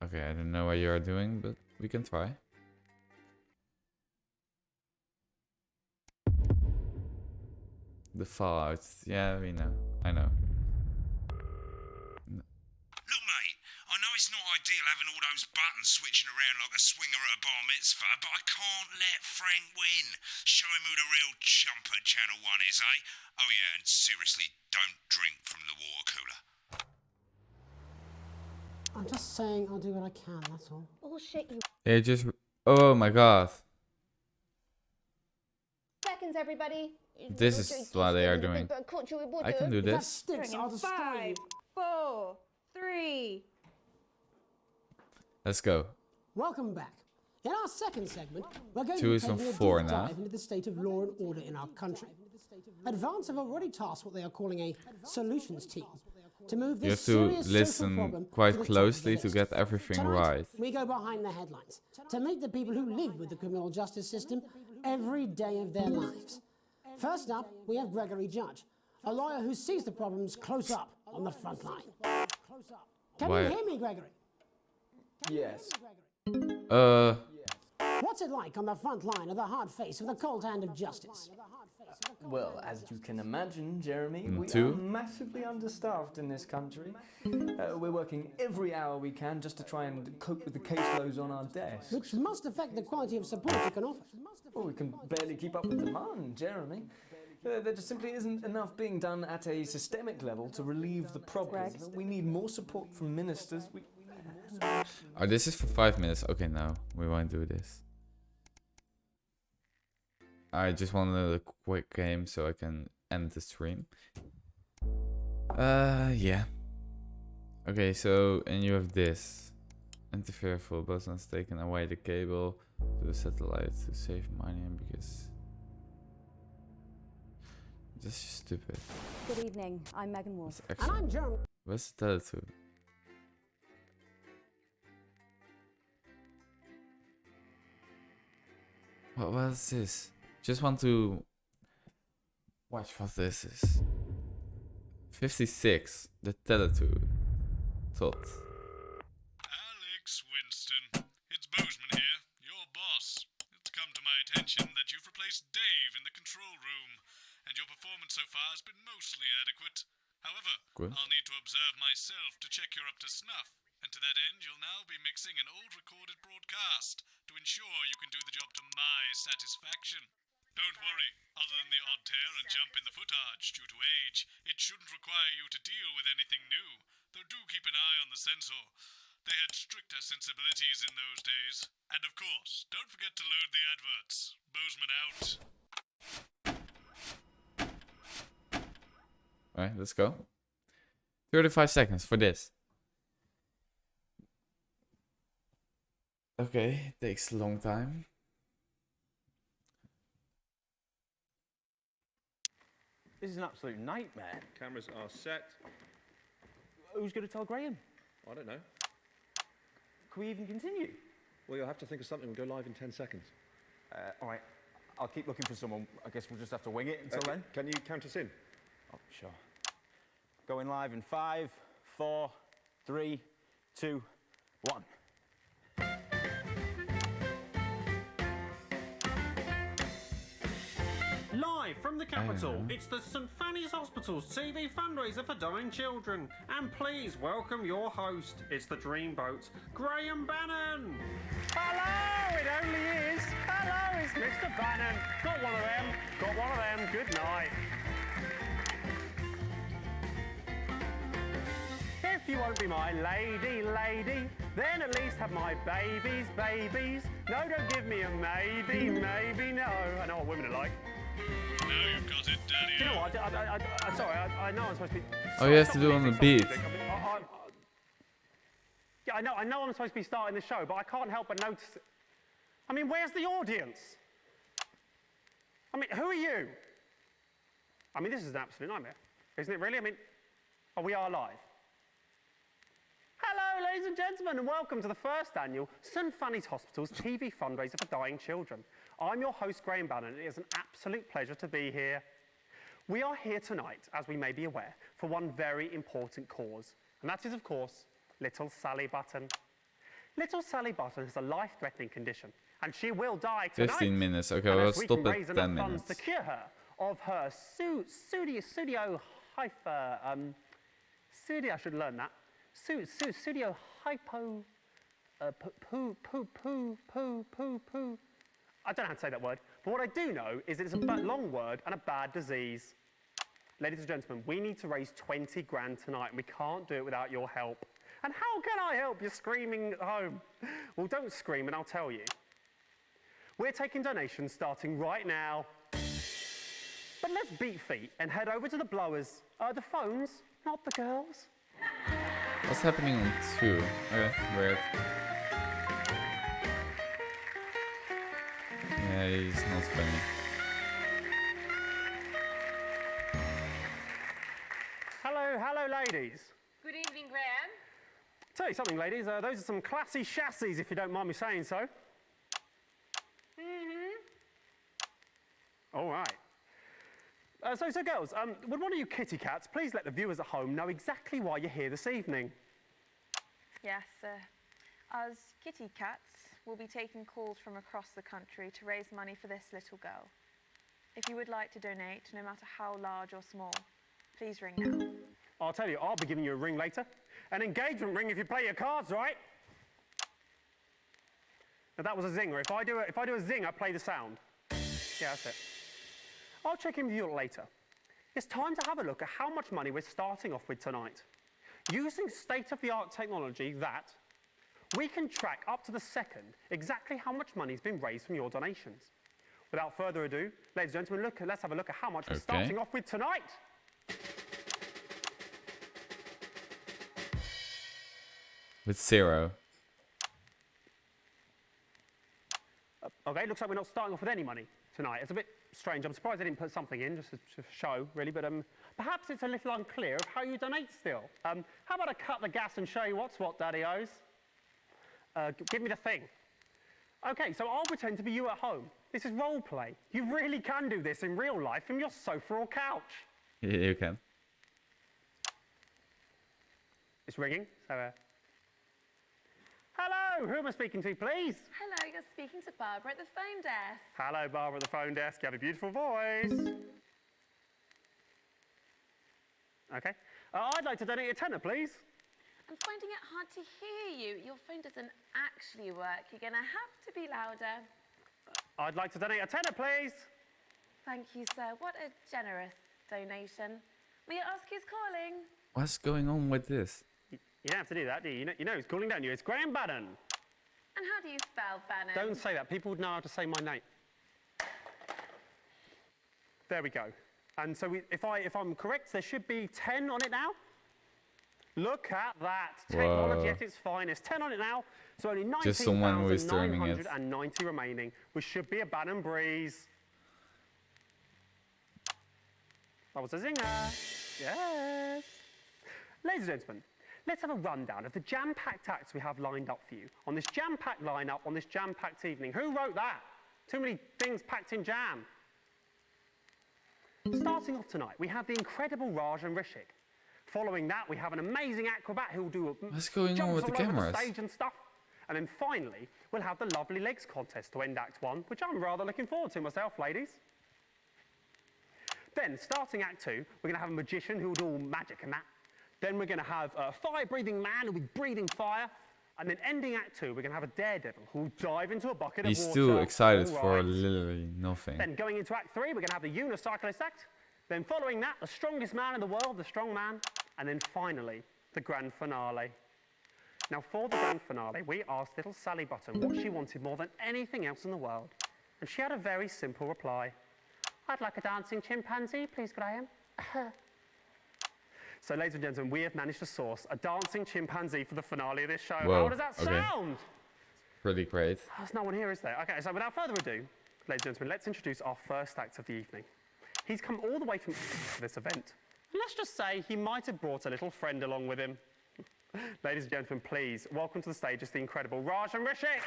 Okay, I don't know what you are doing, but we can try. The Fallout, yeah, we know. I know. Look, mate, I know it's not ideal having all those buttons switching around like a swinger at a bar mitzvah, but I can't let Frank win. Show him who the real chumper Channel 1 is, eh? Oh yeah, and seriously, don't drink from the water cooler. I'm just saying I'll do what I can, that's all. Bullshit, you. They just. Oh my god. Seconds, everybody. This is what they are doing. I can do this. Sticks, I'll destroy you. 5, 4, 3. Let's go. Welcome back. In our second segment, we're going Two to is be from taking a 4 deep now. dive into the state of law and order in our country. Advance have already tasked what they are calling a solutions team to move You this have to serious social listen problem quite to the top of the closely to list. get everything Tonight, right. we go behind the headlines to meet the people who live with the criminal justice system every day of their lives. First up, we have Gregory Judge, a lawyer who sees the problems close up on the front line. Can Why- you hear me, Gregory? Yes. What's it like on the front line of the hard face of the cold hand of justice? Well, as you can imagine, Jeremy, we Two. are massively understaffed in this country. We're working every hour we can just to try and cope with the caseloads on our desk. Which must affect the quality of support you can offer. Well, we can barely keep up with demand, Jeremy. There just simply isn't enough being done at a systemic level to relieve the problem. We need more support from ministers. Oh, this is for 5 minutes. Okay, no, we won't do this. I just wanted a quick game so I can end the stream. Yeah. Okay, so, and you have this. Interfere for buttons taken away the cable to the satellite to save money because... This is stupid. Good evening, I'm Megan Wolf. And I'm Jeremy. What's the Teletube? What is this? Just want to watch what this is. 56, the Teletube. Tot. Alex Winston, it's Bozeman here, your boss. It's come to my attention that you've replaced Dave in the control room, and your performance so far has been mostly adequate. However, Good. I'll need to observe myself to check you're up to snuff, and to that end you'll now be mixing an old recorded broadcast to ensure you can do the job to my satisfaction. Don't worry, other than the odd tear and jump in the footage due to age, it shouldn't require you to deal with anything new, though do keep an eye on the censor. They had stricter sensibilities in those days. And of course, don't forget to load the adverts. Bozeman out. Alright, let's go. 35 seconds for this. Okay, takes a long time. This is an absolute nightmare. Cameras are set. Who's going to tell Graham? I don't know. Can we even continue? Well, you'll have to think of something. We'll go live in 10 seconds. All right, I'll keep looking for someone. I guess we'll just have to wing it until then. Can you count us in? Oh, sure. Going live in 5, 4, 3, 2, 1. Live from the capital, it's the St Fanny's Hospital's TV fundraiser for dying children. And please welcome your host. It's the Dreamboat, Graham Bannon. Hello, it only is. Hello, it's Mr. Bannon. Got one of them. Got one of them. Good night. If you won't be my lady, then at least have my babies. No, don't give me a maybe, no. I know what women are like. Now you've got it, Daddy. Do you know what? I'm sorry, I know I'm supposed to be... Oh, you have to do on the beat. Yeah, I know I'm supposed to be starting the show, but I can't help but notice... I mean, where's the audience? I mean, who are you? I mean, this is an absolute nightmare, isn't it really? I mean, we are live. Hello, ladies and gentlemen, and welcome to the first annual St Fanny's Hospital's TV fundraiser for dying children. I'm your host, Graham Bannon, and it is an absolute pleasure to be here. We are here tonight, as we may be aware, for one very important cause, and that is, of course, little Sally Button. Little Sally Button has a life-threatening condition, and she will die tonight. 15 minutes. Okay, well, let's stop at 10 minutes. To cure her of her pseudio I should learn that. Pseudio hypo poo. I don't know how to say that word, but what I do know is it's a long word and a bad disease. Ladies and gentlemen, we need to raise 20 grand tonight, and we can't do it without your help. And how can I help? You're screaming at home. Well, don't scream, and I'll tell you. We're taking donations starting right now. But let's beat feet and head over to the blowers. The phones, not the girls. What's happening on 2? Okay, weird. Yeah, he's not funny. Hello, ladies. Good evening, Graham. Tell you something, ladies. Those are some classy chassis, if you don't mind me saying so. All right. So girls, would one of you kitty cats please let the viewers at home know exactly why you're here this evening? Yes, us kitty cats will be taking calls from across the country to raise money for this little girl. If you would like to donate, no matter how large or small, please ring now. I'll tell you, I'll be giving you a ring later. An engagement ring if you play your cards right. Now that was a zinger. If I do a zinger, play the sound. Yeah, that's it. I'll check in with you later. It's time to have a look at how much money we're starting off with tonight. Using state-of-the-art technology that we can track up to the second exactly how much money's been raised from your donations. Without further ado, ladies and gentlemen, let's have a look at how much we're starting off with tonight. With 0. Okay, looks like we're not starting off with any money tonight. It's a bit strange. I'm surprised they didn't put something in just to show, really, but perhaps it's a little unclear of how you donate still. How about I cut the gas and show you what's what, Daddy-O's? Give me the thing. Okay, so I'll pretend to be you at home. This is role play. You really can do this in real life from your sofa or couch. Yeah, you can. It's ringing, so hello, who am I speaking to, please? Hello, you're speaking to Barbara at the phone desk. Hello, Barbara at the phone desk. You have a beautiful voice. Okay. I'd like to donate a tenner, please. I'm finding it hard to hear you. Your phone doesn't actually work. You're going to have to be louder. I'd like to donate a tenner, please. Thank you, sir. What a generous donation. May I ask who's calling? What's going on with this? You don't have to do that, do you? You know who's calling, don't you? It's Graham Bannon. And how do you spell Bannon? Don't say that. People would know how to say my name. There we go. And so if I'm correct, there should be 10 on it now. Look at that. Technology at its finest. 10 on it now. So only 19,990 remaining, which should be a Bannon breeze. That was a zinger. Yes. Ladies and gentlemen, let's have a rundown of the jam-packed acts we have lined up for you on this jam-packed lineup on this jam-packed evening. Who wrote that? Too many things packed in jam. Starting off tonight, we have the incredible Raj and Rishik. Following that, we have an amazing acrobat who will do what's going on with the cameras? The stage and stuff. And then finally, we'll have the Lovely Legs contest to end Act 1, which I'm rather looking forward to myself, ladies. Then, starting Act 2, we're going to have a magician who will do all magic and that. Then we're going to have a fire-breathing man who will be breathing fire. And then ending Act 2, we're going to have a daredevil who will dive into a bucket of water. He's still excited for literally nothing. Then going into Act 3, we're going to have the unicyclist act. Then following that, the strongest man in the world, the strong man. And then finally, the grand finale. Now for the grand finale, we asked little Sally Button what she wanted more than anything else in the world. And she had a very simple reply. I'd like a dancing chimpanzee, please, Graham. So, ladies and gentlemen, we have managed to source a dancing chimpanzee for the finale of this show. Whoa, how does that sound? Pretty great. There's no one here, is there? Okay, so without further ado, ladies and gentlemen, let's introduce our first act of the evening. He's come all the way from to this event. And let's just say he might have brought a little friend along with him. Ladies and gentlemen, please welcome to the stage is the incredible Rajan Rishik.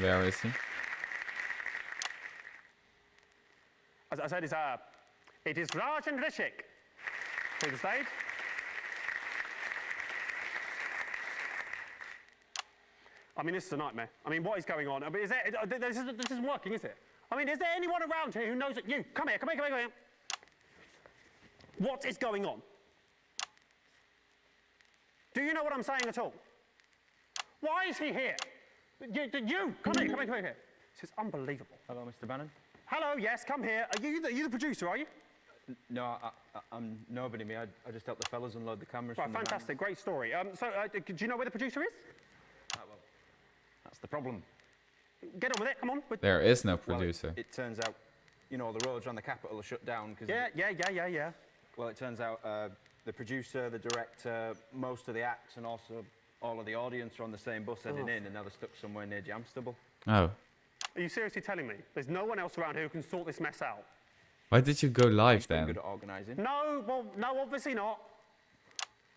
Where is he? As I said, it is Rajan Rishik. To the stage. I mean, this is a nightmare. I mean, what is going on? I mean, this isn't working, is it? I mean, is there anyone around here who knows that you? Come here. What is going on? Do you know what I'm saying at all? Why is he here? You, come here. This is unbelievable. Hello, Mr. Bannon. Hello, yes, come here. Are you the producer, are you? No, I'm nobody, me. I just help the fellas unload the cameras. Right, from the fantastic, great story. Do you know where the producer is? well, that's the problem. Get on with it, come on. There is no producer. Well, it turns out, you know, the roads around the capital are shut down. Cause Yeah. Well, it turns out the producer, the director, most of the acts, and also all of the audience are on the same bus heading in, and now they're stuck somewhere near Jamstable. Oh. Are you seriously telling me there's no one else around here who can sort this mess out? Why did you go live then? Good at organising. No, obviously not.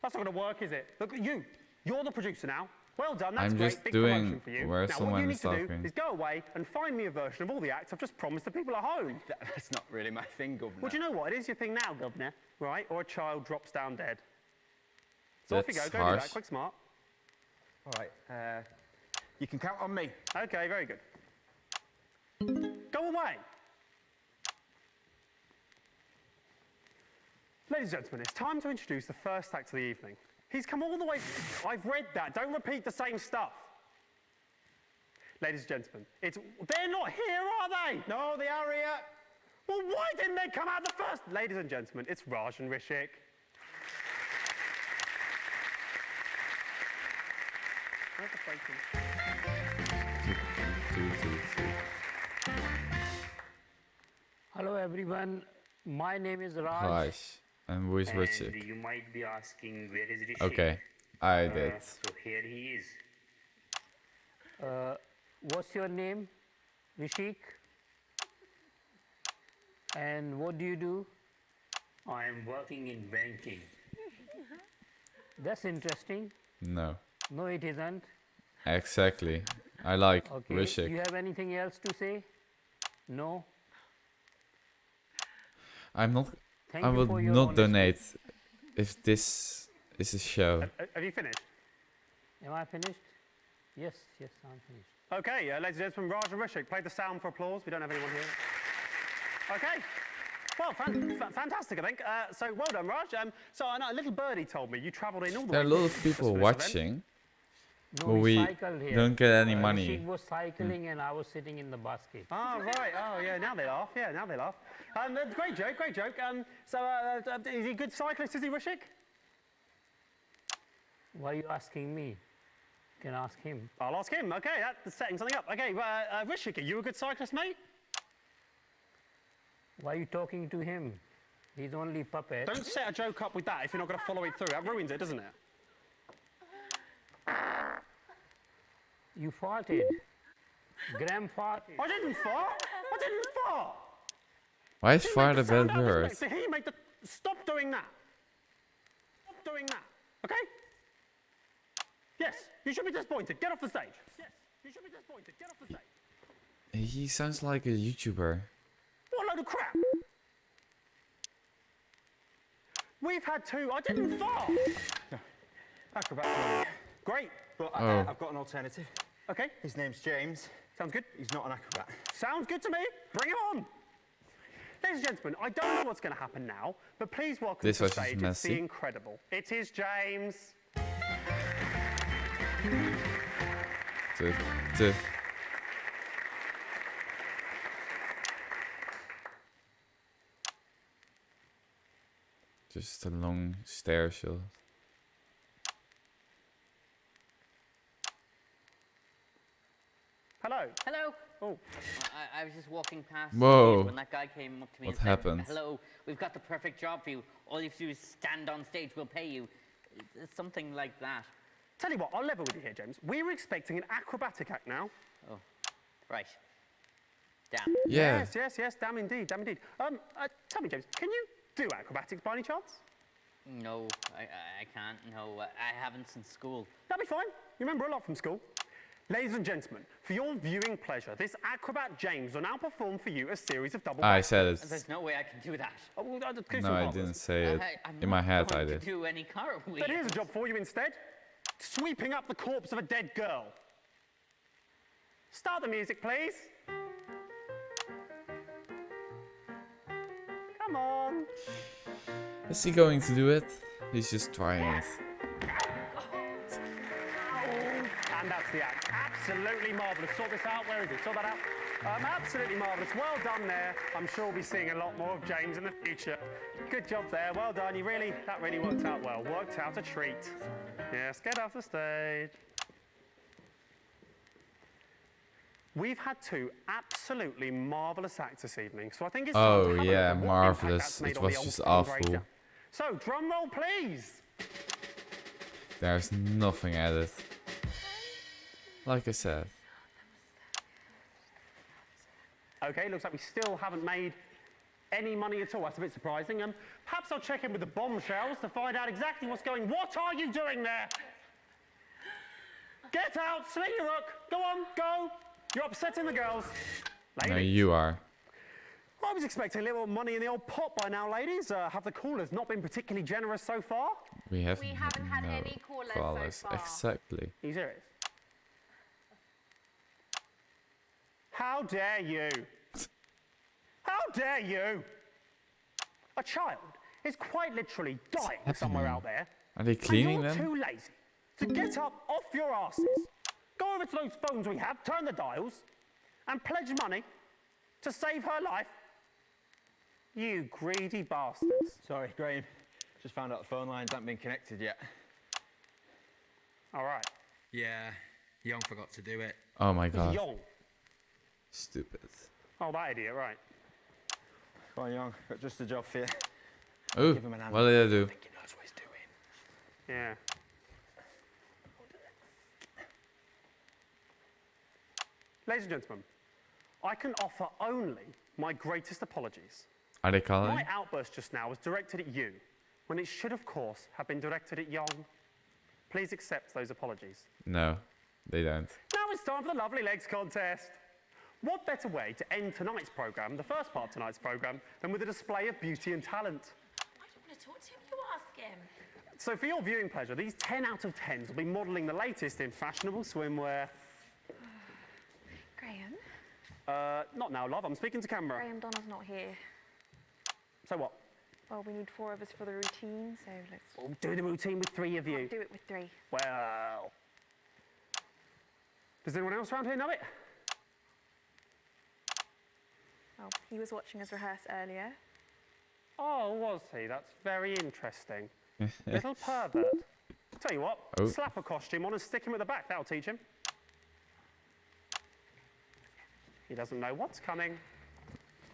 That's not going to work, is it? Look, you're the producer now. Well done, that's I'm great. just Big doing promotion for you. where now, someone what you need is to talking. do is go away and find me a version of all the acts I've just promised the people at home. That's not really my thing, Governor. Well, do you know what? It is your thing now, Governor, right? Or a child drops down dead. So off you go, That's go do harsh. that, quick smart. All right, you can count on me. Okay, very good. Go away. Ladies and gentlemen, it's time to introduce the first act of the evening. He's come all the way... I've read that. Don't repeat the same stuff. Ladies and gentlemen, they're not here, are they? No, they are here. Well, why didn't they come out the first? Ladies and gentlemen, it's Rajan Rishik. Where's the breaking? Hello everyone, my name is Raj. Hi, and who is Richard? You might be asking where is Rishik? Okay, I did. So here he is. What's your name? Rishik? And what do you do? I am working in banking. That's interesting. No. No, it isn't. Exactly. I like Okay, Rishik. you have anything else to say? No? I'm not. Thank I you will for your not honesty. donate if this is a show. Have you finished? Am I finished? Yes, I'm finished. Okay, ladies and gentlemen, Rajan Rishik, play the sound for applause. We don't have anyone here. Okay. Well, fantastic, I think. So well done, Raj. So I know a little birdie told me you travelled in all the There are way a lot of just people for this watching, event. but No, we cycled here. don't get any Rishik money. was cycling and I was sitting in the basket. Oh, right. Oh, yeah, now they laugh. Yeah, now they laugh. Great joke. Is he a good cyclist, is he, Rishik? Why are you asking me? You can ask him. I'll ask him. Okay, that's setting something up. Okay, Rishik, are you a good cyclist, mate? Why are you talking to him? He's only puppet. Don't set a joke up with that if you're not going to follow it through. That ruins it, doesn't it? You farted. Graham farted. I didn't fart. Why is He fart made a the sound bad out of word? respect. So he made the... Stop doing that. Okay? Yes, you should be disappointed. Get off the stage. Yes, you should be disappointed. Get off the stage. He sounds like a YouTuber. What a load of crap. We've had two... I didn't fart. Acrobat. Great. But Oh. I've got an alternative. Okay. His name's James. Sounds good. He's not an acrobat. Sounds good to me. Bring him on. Ladies and gentlemen, I don't know what's going to happen now, but please welcome This to the was just stage. It's messy. the incredible. It is James. Just a long stare shot. Hello. Hello. Oh. I was just walking past Whoa. when that guy came up to me What and said, happened? "Hello, we've got the perfect job for you. All you have to do is stand on stage. We'll pay you." It's something like that. Tell you what, I'll level with you here, James. We were expecting an acrobatic act now. Oh, right. Damn. Yeah. Yes, damn indeed, damn indeed. Tell me, James, can you do acrobatics by any chance? No, I can't. No, I haven't since school. That'll be fine. You remember a lot from school. Ladies and gentlemen, for your viewing pleasure, this acrobat James will now perform for you a series of double I said it. There's no way I can do that. Oh, well, No, I didn't say it. I'm In my not head, going I to did. do any cartwheels. But here's a job for you instead. Sweeping up the corpse of a dead girl. Start the music, please. Come on. Is he going to do it? He's just trying it. And that's the act. Absolutely marvellous. Sort this out. Where is it? Sort that out. Absolutely marvellous. Well done there. I'm sure we'll be seeing a lot more of James in the future. Good job there. Well done. That really worked out well. Worked out a treat. Yes, get off the stage. We've had two absolutely marvellous acts this evening, so I think it's time to have a look yeah, at what marvellous. impact that's made It on was the old just fundraiser. awful. So, drum roll, please. There's nothing added. Like I said. Okay, looks like we still haven't made any money at all. That's a bit surprising. Perhaps I'll check in with the bombshells to find out exactly what's going. What are you doing there? Get out, sling your hook. Go on, go. You're upsetting the girls. No, Ladies. you are. I was expecting a little money in the old pot by now, ladies. Have the callers not been particularly generous so far? We haven't had no any callers so far. Exactly. Are you serious? How dare you? How dare you? A child is quite literally dying somewhere out there. Are they cleaning and them? you're too lazy to get up off your asses, go over to those phones we have, turn the dials, and pledge money to save her life. You greedy bastards. Sorry, Graham. Just found out the phone lines haven't been connected yet. All right. Yeah, Young forgot to do it. Oh my god. Young. Stupid. Oh, that idiot, right. Come on, Young. Got just a job for you. Oh, Give him an hand. what did I do? I think he knows what he's doing. Yeah. Ladies and gentlemen, I can offer only my greatest apologies. Are they calling? My outburst just now was directed at you, when it should, of course, have been directed at Young. Please accept those apologies. No, they don't. Now it's time for the Lovely Legs contest. What better way to end tonight's programme, the first part of tonight's programme, than with a display of beauty and talent? I don't want to talk to him. You ask him. So for your viewing pleasure, these 10 out of 10s will be modelling the latest in fashionable swimwear. Graham? Not now, love. I'm speaking to camera. Graham, Donna's not here. So what? Well, we need 4 of us for the routine, so let's... We'll do the routine with 3 of you. Can't do it with 3. Well... Does anyone else around here know it? Well, he was watching us rehearse earlier. Oh, was he? That's very interesting. Little pervert. Tell you what, Oh. slap a costume on and stick him at the back. That'll teach him. He doesn't know what's coming.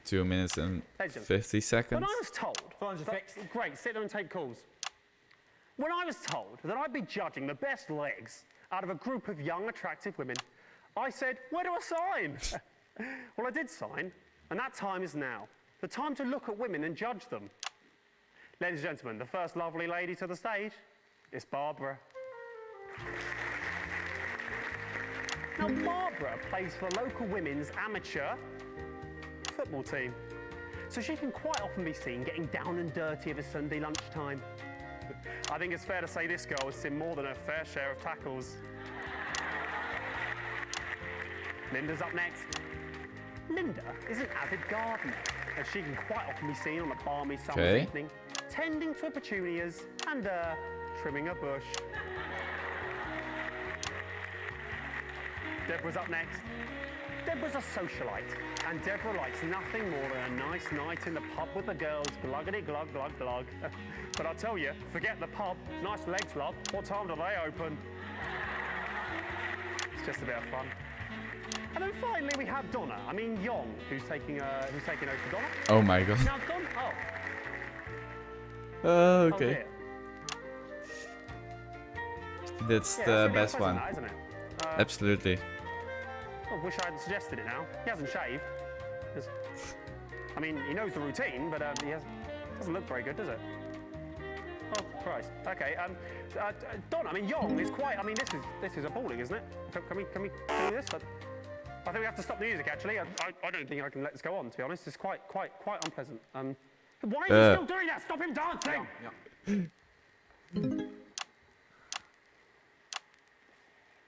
2 minutes and Legend. 50 seconds. When I was told... Phones are fixed. Great, sit there and take calls. When I was told that I'd be judging the best legs out of a group of young, attractive women, I said, where do I sign? Well, I did sign, and that time is now. The time to look at women and judge them. Ladies and gentlemen, the first lovely lady to the stage is Barbara. Now, Barbara plays for the local women's amateur football team, so she can quite often be seen getting down and dirty of a Sunday lunchtime. I think it's fair to say this girl has seen more than her fair share of tackles. Linda's up next. Linda is an avid gardener, and she can quite often be seen on a balmy summer's evening, tending to her petunias and trimming a bush. Deborah's up next. Deborah's a socialite, and Deborah likes nothing more than a nice night in the pub with the girls, gluggity glug glug glug. But I'll tell you, forget the pub, nice legs, love. What time do they open? It's just a bit of fun. And then finally we have Donna, Young, who's taking over for Donna. Oh my god. Now Donna, oh. Okay. dear. That's Yeah, the that's a bit best unpleasant, one. that, isn't it? Absolutely. I wish I hadn't suggested it now. He hasn't shaved. Because, I mean, he knows the routine, but doesn't look very good, does it? Oh Christ. Okay. Don. I mean, Yong is quite. I mean, this is appalling, isn't it? Can we do this? I think we have to stop the music. Actually, I don't think I can let this go on. To be honest, it's quite unpleasant. Why is he still doing that? Stop him dancing! Yeah.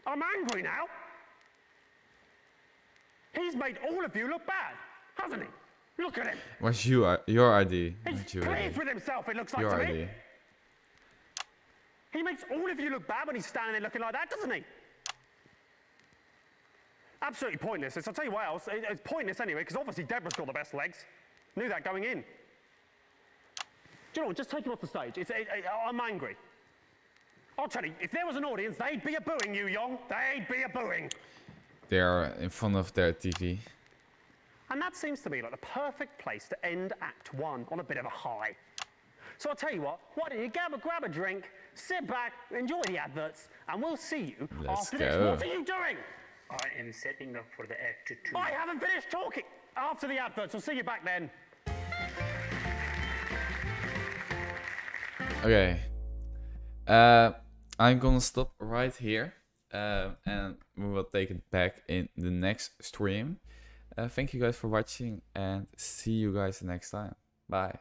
I'm angry now. He's made all of you look bad, hasn't he? Look at him. Was your idea? He's pleased with himself. It looks like your to idea. me. He makes all of you look bad when he's standing there looking like that, doesn't he? Absolutely pointless. I'll tell you what else. It's pointless anyway, because obviously Deborah's got the best legs. Knew that going in. Do you know what? Just take him off the stage. I'm angry. I'll tell you, if there was an audience, they'd be a-booing you, Yong. They'd be a-booing. They are in front of their TV. And that seems to me like the perfect place to end Act 1 on a bit of a high. So I'll tell you what, why don't you grab a drink, sit back, enjoy the adverts, and we'll see you after this. What are you doing? I am setting up for the Act 2. I haven't finished talking. After the adverts, we'll see you back then. Okay. I'm gonna stop right here. And we will take it back in the next stream. Thank you guys for watching and see you guys next time. Bye.